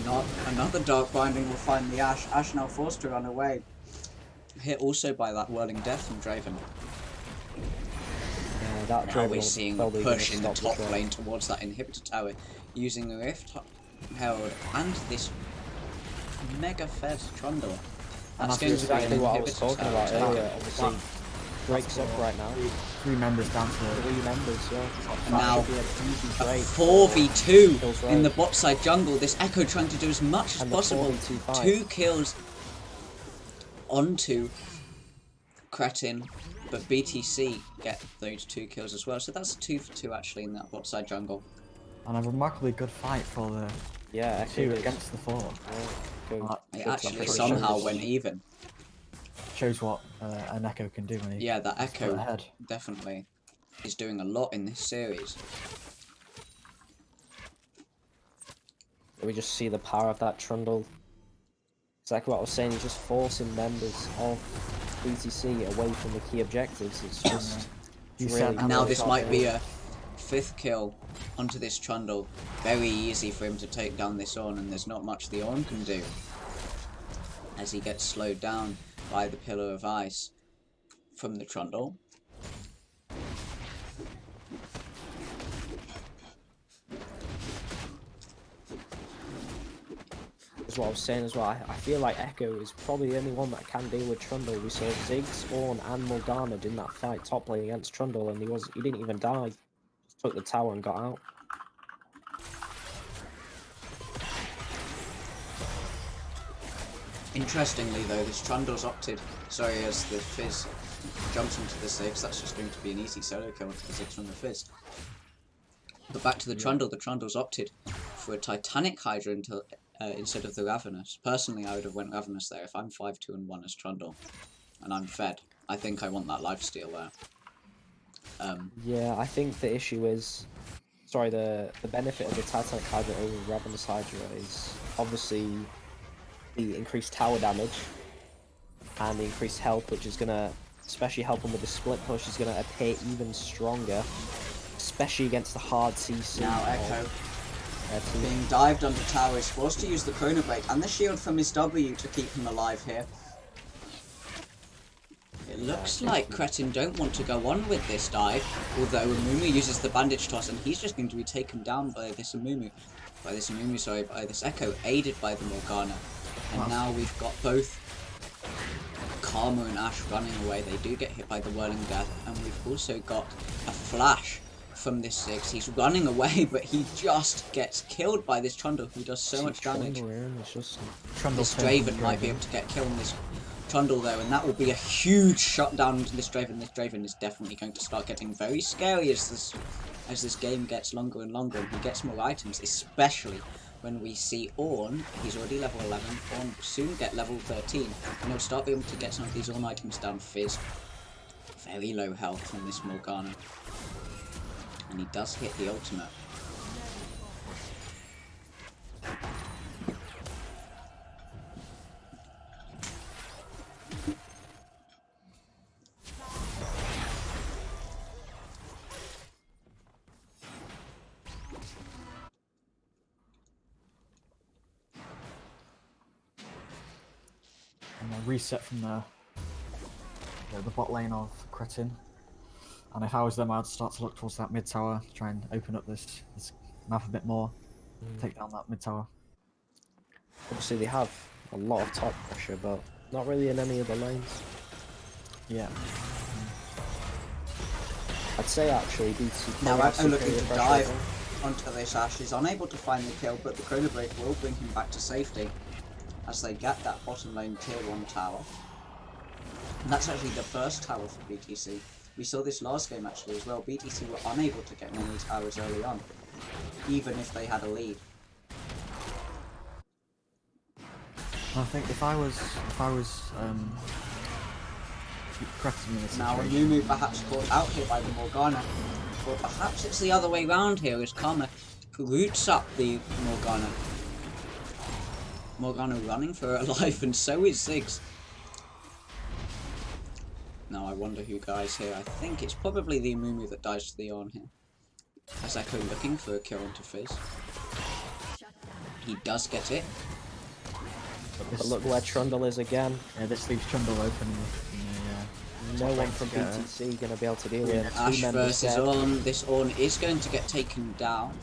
Not another Dark Binding will find the Ashe. Ashe now forced to run away. Hit also by that Whirling Death from Draven. Yeah, that Now Draven we're will seeing a probably gonna push in the stop top Drake. lane towards that inhibitor tower, using the Rift Herald and this mega fed Trundle. That's that's going to be Exactly an what I was inhibitor talking tower about too. earlier. Obviously, Drake's up right now. 3 members down to 3 members, yeah. And now, That should be an easy A break. 4v2 Hills in the Road. bot side jungle. This Echo trying to do as much as And the possible. 4v2 fight. 2 kills onto Cretn, but BTC get those 2 kills as well. So that's a 2 for 2 actually in that bot side jungle. and a remarkably good fight for the Yeah, Echo 2 did. against the 4. Yeah, Echo That It should actually pretty somehow shows- went even. shows what an Echo can do when he Yeah, that gets put Echo ahead. definitely is doing a lot in this series. We just see the power of that Trundle. Exactly what I was saying, he's just forcing members of BTC away from the key objectives. It's just He really said- And now really this hard might to be do. a 5th kill onto this Trundle. Very easy for him to take down this Ornn, and there's not much the Ornn can do, as he gets slowed down by the Pillar of Ice from the Trundle. is what I was saying as well. I feel like Echo is probably the only one that can deal with Trundle. We saw Ziggs, Ornn, and Morgana in that fight top lane against Trundle, and he didn't even die. Just took the tower and got out. Interestingly though, this Trundle's opted, sorry, as the Fizz jumps into the Ziggs, that's just going to be an easy solo kill into the Ziggs from the Fizz. But back to the Trundle's opted for a Titanic Hydra instead of the Ravenous. Personally, I would have went Ravenous there if I'm 5-2 and 1 as Trundle, and I'm fed. I think I want that lifesteal there. Yeah, I think the issue is, sorry, the benefit of the Titanic Hydra over Ravenous Hydra is obviously the increased tower damage and the increased health, which is gonna especially help him with the split push, is gonna appear even stronger, especially against the hard CC. Now Echo being dived under tower is forced to use the Chrono Break and the shield from his W to keep him alive here. It looks like Cretn don't want to go on with this dive, although Amumu uses the bandage toss and he's just going to be taken down by this Echo, aided by the Morgana. And now we've got both Karma and Ashe running away. They do get hit by the Whirling Death, and we've also got a flash from this Ziggs. He's running away, but he just gets killed by this Trundle, who does so much damage. This Draven might be able to get killed on this Trundle though, and that will be a huge shutdown into this Draven. This Draven is definitely going to start getting very scary as this game gets longer and longer, and he gets more items, especially when we see Ornn. He's already level 11, Ornn will soon get level 13, and he'll start being able to get some of these Ornn items down. Fizz, very low health from this Morgana, and he does hit the ultimate. And a reset from the bot lane of Cretn. And if I was them, I'd start to look towards that mid tower, try and open up this map a bit more, take down that mid tower. Obviously they have a lot of top pressure, but not really in any of the lanes. Yeah. I'd say actually BTC. Now Echo looking to dive onto this Ashe is unable to find the kill, but the Chrono Break will bring him back to safety as they get that bottom lane tier 1 tower. And that's actually the first tower for BTC. We saw this last game actually as well. BTC were unable to get many towers early on, even if they had a lead. I think if I was Cretn in this Now situation, Amumu perhaps caught out here by the Morgana, or perhaps it's the other way round here as Karma roots up the Morgana. Morgana running for her life, and so is Ziggs. Now I wonder who dies here. I think it's probably the Amumu that dies to the Ornn here. As Echo looking for a kill onto Fizz. He does get it. But look where Trundle is again. yeah, this leaves Trundle open. No one from BTC gonna be able to deal with it. Ashe versus Ornn. This Ornn is going to get taken down.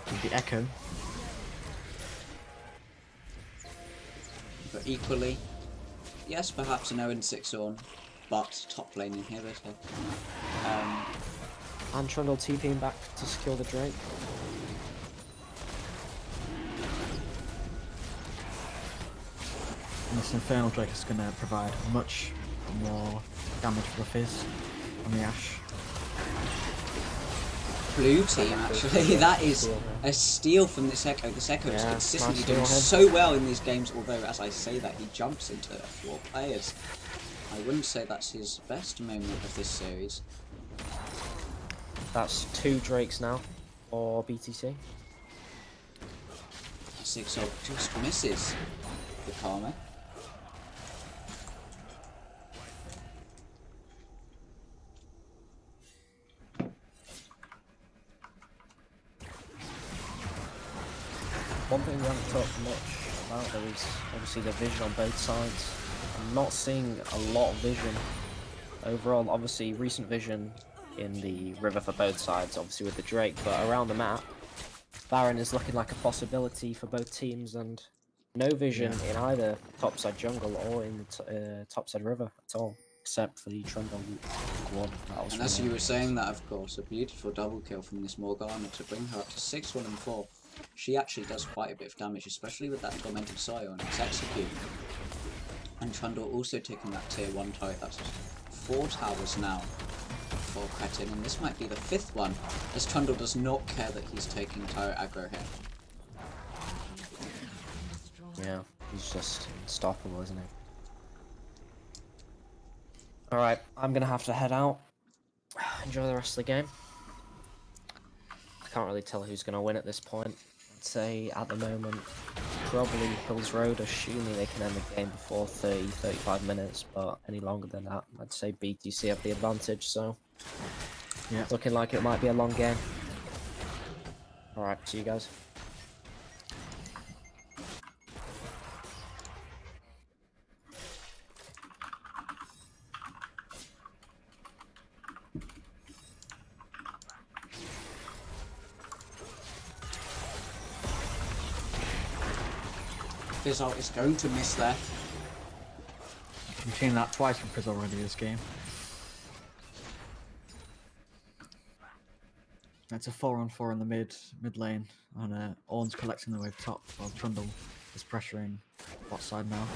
With the Echo. But equally, yes, perhaps an 0-6 Ornn, but top lane inhibitor. And Trundle TPing back to secure the Drake. And this Infernal Drake is going to provide much more damage for the Fizz on the Ashe. Blue team, actually, that is a steal from this Echo. This Echo is consistently nice doing steal, so well in these games, although as I say that, he jumps into 4 players. I wouldn't say that's his best moment of this series. That's 2 Drakes now for BTC. Ziggs just misses the Karma. One thing we haven't talked much about though is obviously the vision on both sides. I'm not seeing a lot of vision overall. Obviously recent vision in the river for both sides, obviously with the Drake, but around the map Baron is looking like a possibility for both teams, and no vision in either topside jungle or in the topside river at all, except for the Trundle quad. And as you were saying that, of course, a beautiful double kill from this Morgana to bring her up to 6-1 and 4. She actually does quite a bit of damage, especially with that Tormented Soil and its execute. And Trundle also taking that tier 1 turret. That's 4 towers now for Cretn, and this might be the 5th one, as Trundle does not care that he's taking turret aggro here. Yeah, he's just unstoppable, isn't he? Alright, I'm gonna have to head out. Enjoy the rest of the game. I can't really tell who's gonna win at this point. I'd say at the moment, probably Hills Road, assuming they can end the game before 30-35 minutes, but any longer than that, I'd say BTC have the advantage, so yeah, it's looking like it might be a long game. Alright, see you guys. Fizzle is going to miss there. We've seen that twice from Chris already this game. It's a 4-on-4 in the mid lane, and Ornn's collecting the wave top while Trundle is pressuring bot side now.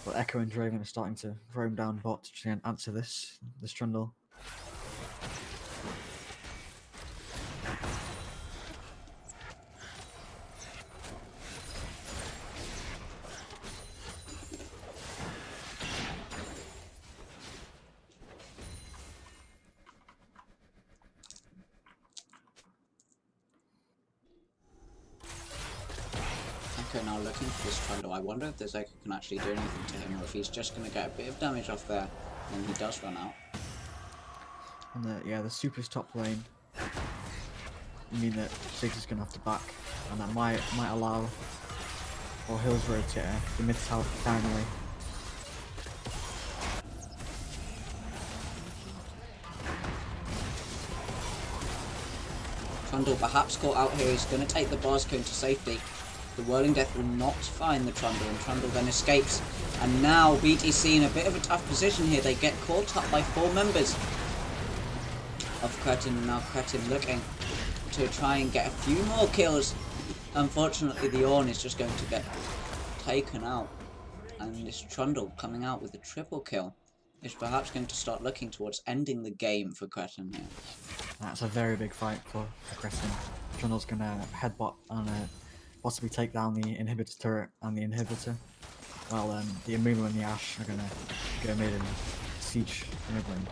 But Echo and Draven are starting to roam down bot to try and answer this Trundle. Now looking for this Trundle. I wonder if this Echo can actually do anything to him, or if he's just going to get a bit of damage off there, and he does run out. And the Super's top lane. You mean that Ziggs is going to have to back, and that might allow for Hills Road to the mid tower finally. Trundle perhaps caught out here. He's going to take the bars cone to safety. The Whirling Death will not find the Trundle, and Trundle then escapes. And now BTC in a bit of a tough position here. They get caught up by 4 members of Cretn, and now Cretn looking to try and get a few more kills. Unfortunately, the Ornn is just going to get taken out, and this Trundle coming out with a triple kill is perhaps going to start looking towards ending the game for Cretn here. That's a very big fight for Cretn. Trundle's going to headbutt and possibly take down the inhibitor turret and the inhibitor, while the Amumu and the Ashe are going to go mid and siege the mid lane.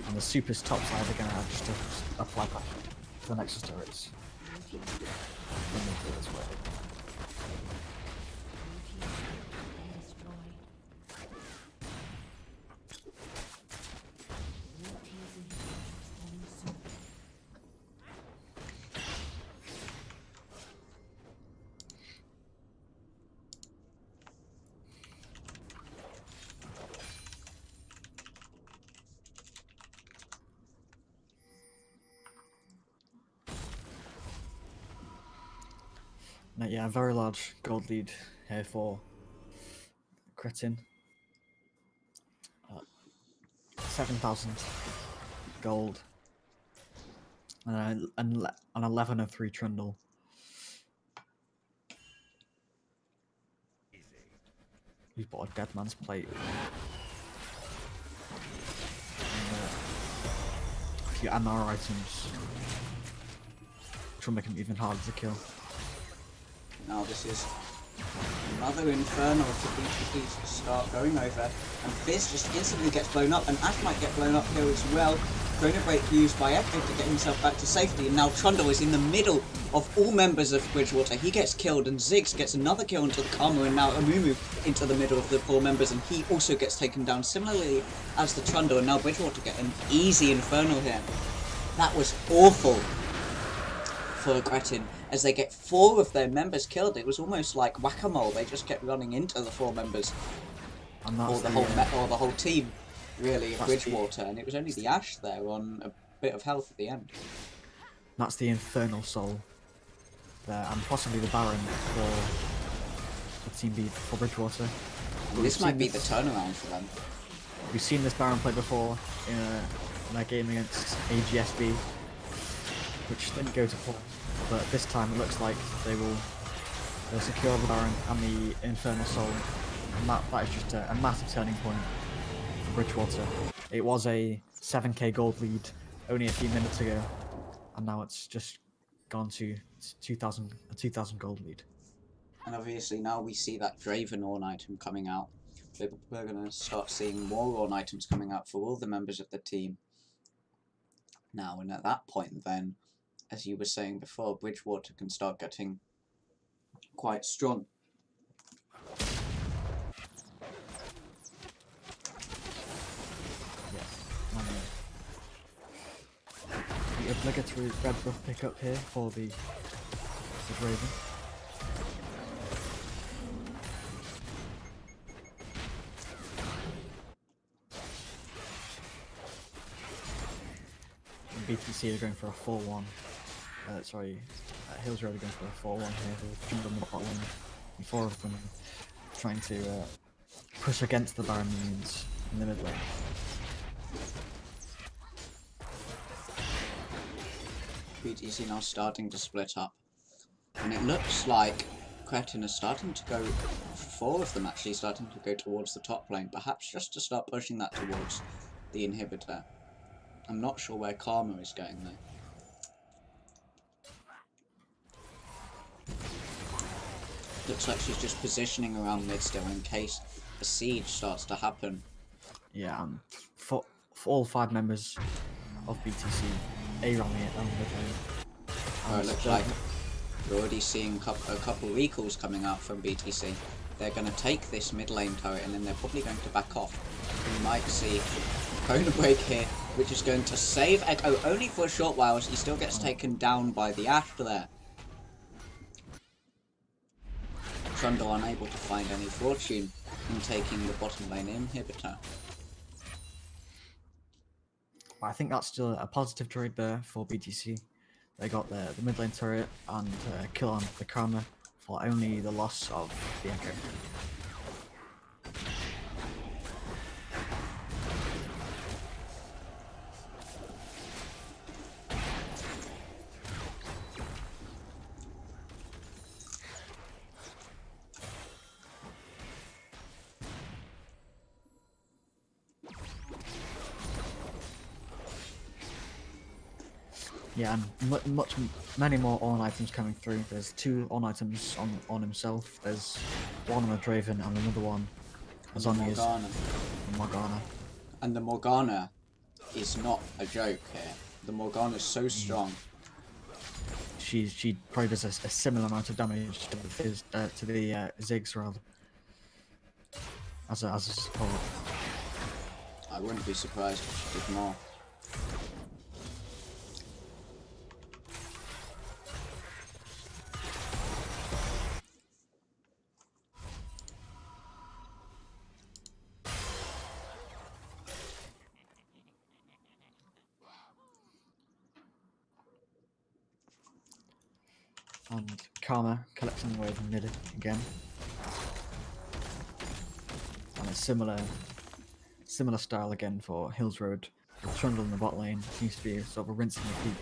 And the Super's top side are going to just apply back to the Nexus turrets. When they do this way. Yeah, a very large gold lead here for Cretn. 7,000 gold and an 1103 Trundle. He's bought a dead man's plate. And, a few MR items, which will make him even harder to kill. Now this is another Inferno for BTC to start going over, and Fizz just instantly gets blown up, and Ashe might get blown up here as well. Chrono Break used by Echo to get himself back to safety, and now Trundle is in the middle of all members of Bridgewater. He gets killed, and Ziggs gets another kill into the Karma, and now Amumu into the middle of the 4 members, and he also gets taken down similarly as the Trundle, and now Bridgewater get an easy Inferno here. That was awful for Cretn, as they get 4 of their members killed. It was almost like whack-a-mole. They just kept running into the 4 members, or the whole team, really, of Bridgewater, and it was only the Ashe there on a bit of health at the end. That's the Infernal Soul there, and possibly the Baron for Team B for Bridgewater. But This we've might seen be the turnaround for them. We've seen this Baron play before in their game against AGSB, which didn't go to plan. But this time it looks like they'll secure the Baron and the Infernal Soul, and that is just a massive turning point for Bridgewater. It was a 7k gold lead only a few minutes ago, and now it's just gone to a 2,000 gold lead. And obviously now we see that Draven Ornn item coming out. We're going to start seeing more Ornn items coming out for all the members of the team. Now, and at that point then, as you were saying before, Bridgewater can start getting quite strong. The obligatory red buff pickup here for the Draven. BTC are going for a 4-1. Hills Road are going for a 4-1 here with Jungle on the bot lane, and 4 of them trying to push against the Baron minions in the mid lane. BTC now starting to split up. And it looks like Cretn is starting to go, 4 of them actually starting to go towards the top lane, perhaps just to start pushing that towards the inhibitor. I'm not sure where Karma is going though. Looks like she's just positioning around mid still in case a siege starts to happen. Yeah, and for all 5 members of BTC, A on the mid lane. It looks like we're already seeing a couple recalls coming out from BTC. They're going to take this mid lane turret and then they're probably going to back off. We might see Chrono Break here, which is going to save Echo only for a short while as he still gets taken down by the Ash there. Trundle unable to find any fortune in taking the bottom lane inhibitor. I think that's still a positive trade there for BTC. They got the mid lane turret and kill on the Karma for only the loss of the Echo. Yeah, and many more Ornn items coming through. There's 2 Ornn items on himself. There's one on the Draven and another one is on Morgana. Morgana. And the Morgana is not a joke here. The Morgana is so strong. She probably does a similar amount of damage to the Ziggs rather. As a support. I wouldn't be surprised if she did more. And Karma collecting the wave mid again. And a similar style again for Hills Road. With Trundle in the bot lane. Seems to be sort of a rinse and repeat.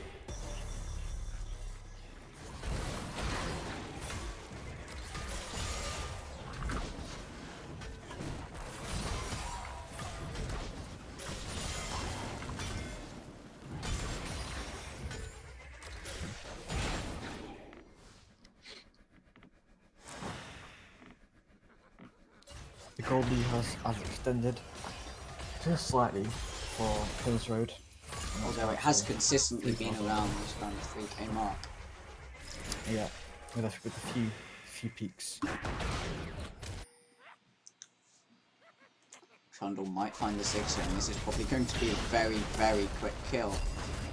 The gold lead has extended just slightly for Hills Road. Although it has consistently been around this kind of 3k mark. Yeah, with a few peaks. Trundle might find the 6 here, and this is probably going to be a very, very quick kill.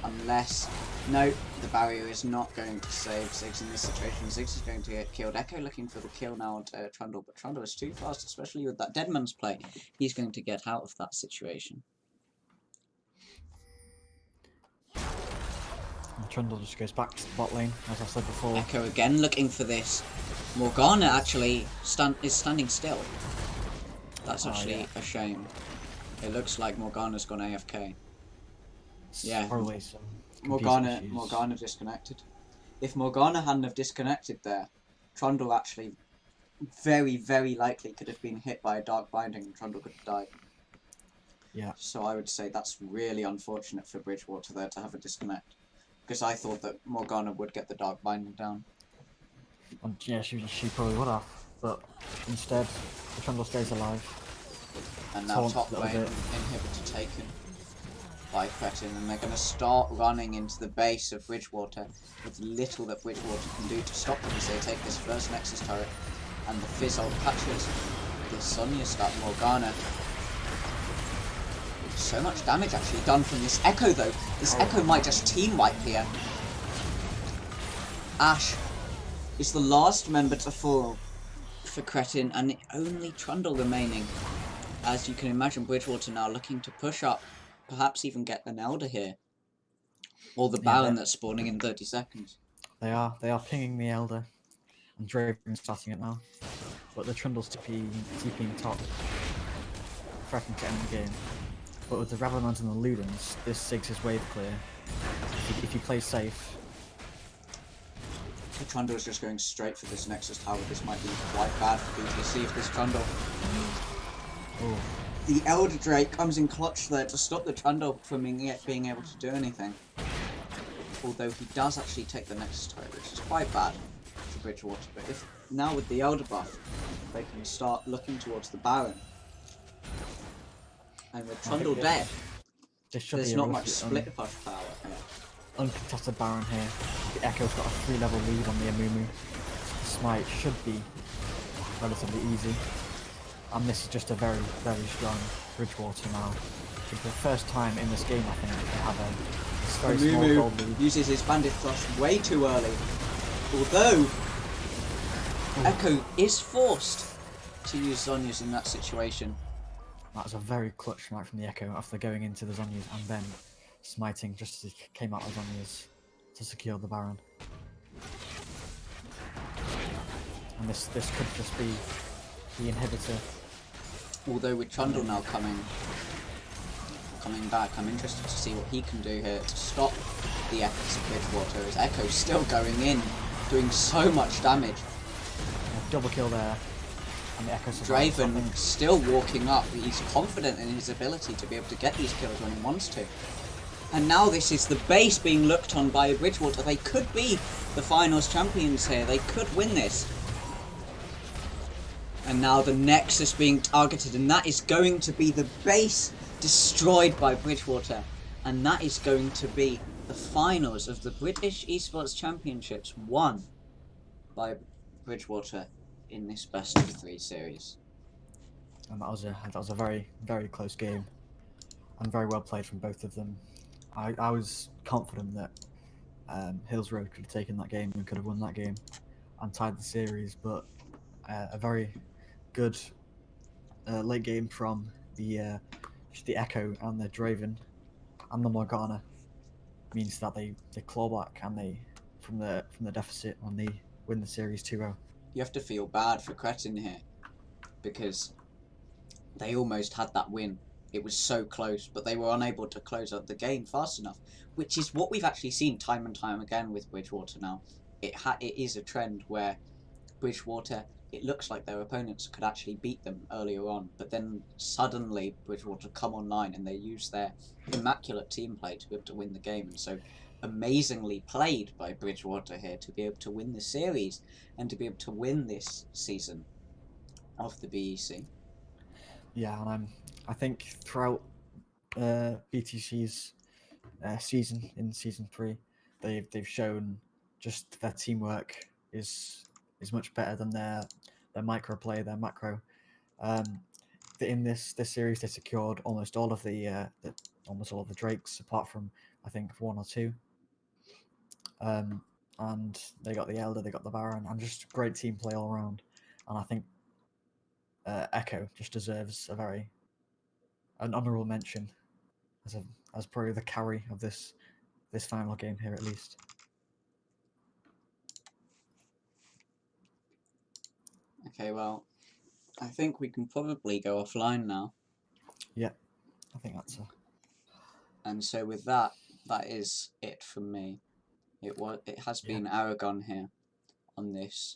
Unless... No, the barrier is not going to save Ziggs in this situation. Ziggs is going to get killed. Echo looking for the kill now on Trundle, but Trundle is too fast, especially with that Deadman's play. He's going to get out of that situation. Trundle just goes back to the bot lane, as I said before. Echo again looking for this. Morgana actually is standing still. That's actually a shame. It looks like Morgana's gone AFK. Yeah, Probably some Morgana issues. disconnected. If Morgana hadn't have disconnected there, Trundle actually very, very likely could have been hit by a Dark Binding and Trundle could have died. Yeah. So I would say that's really unfortunate for Bridgewater there to have a disconnect. Because I thought that Morgana would get the Dark Binding down. And yeah, she probably would have, but instead, the Trundle stays alive. And now top lane inhibitor taken by Cretn, and they're going to start running into the base of Bridgewater with little that Bridgewater can do to stop them as they take this first Nexus turret. And the Fizz ult catches the Sonya start Morgana. So much damage actually done from this Echo though. This Echo might just team wipe here. Ashe is the last member to fall for Cretn, and the only Trundle remaining. As you can imagine, Bridgewater now looking to push up, perhaps even get an Elder here. Or the Baron that's spawning in 30 seconds. They are pinging the Elder, and Draven's starting it now. But the Trundle's TPing top, threatening to end the game. But with the Ravenans and the Ludens, this Sigs his wave clear. If he plays safe. The Trundle is just going straight for this Nexus tower. This might be quite bad for BTC if this Trundle. Oh. The Elder Drake comes in clutch there to stop the Trundle from being able to do anything. Although he does actually take the Nexus turret, which is quite bad for Bridgewater. But if now with the Elder buff, they can start looking towards the Baron. And with Trundle dead, there's not much split push power here. Uncontested Baron here. The Echo's got a 3-level lead on the Amumu. The smite should be relatively easy. And this is just a very, very strong Bridgewater now. For the first time in this game, I think, they have a very small gold lead. Uses his Bandit Thrust way too early. Although, Echo is forced to use Zhonya's in that situation. That was a very clutch smite from the Echo after going into the Zhonya's and then smiting just as he came out of Zhonya's to secure the Baron. And this could just be the inhibitor. Although with Trundle now coming back, I'm interested to see what he can do here to stop the efforts of Bridgewater, as Echo's still going in, doing so much damage. Double kill there. And the Echo Draven still walking up. He's confident in his ability to be able to get these kills when he wants to. And now this is the base being looked on by Bridgewater. They could be the finals champions here. They could win this. And now the Nexus being targeted, and that is going to be the base destroyed by Bridgewater. And that is going to be the finals of the British Esports Championships won by Bridgewater in this best of 3 series. And that was a very, very close game. And very well played from both of them. I was confident that Hills Road could have taken that game and could have won that game and tied the series, but a very good late game from the Echo and the Draven and the Morgana means that they claw back and they from the deficit and they win the series 2-0. You have to feel bad for Cretn here because they almost had that win. It was so close, but they were unable to close out the game fast enough, which is what we've actually seen time and time again with Bridgewater now. It is a trend where Bridgewater, it looks like their opponents could actually beat them earlier on, but then suddenly Bridgewater come online and they use their immaculate team play to be able to win the game. And so amazingly played by Bridgewater here to be able to win the series and to be able to win this season of the BEC. Yeah, and I think throughout BTC's season in season 3, they've shown just their teamwork is much better than their micro play, their macro. In this series, they secured almost all of the Drakes, apart from I think 1 or 2. And they got the Elder, they got the Baron, and just great team play all around. And I think Echo just deserves an honourable mention as probably the carry of this this final game here at least. Okay, well, I think we can probably go offline now. Yeah, I think that's And so with that, that is it from me. It has been Aragon here on this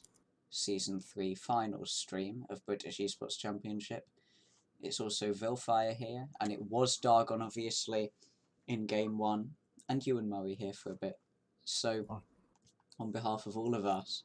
Season 3 finals stream of British Esports Championship. It's also Vilfire here, and it was Dargon, obviously, in Game 1, and you and Murray here for a bit. So, on behalf of all of us,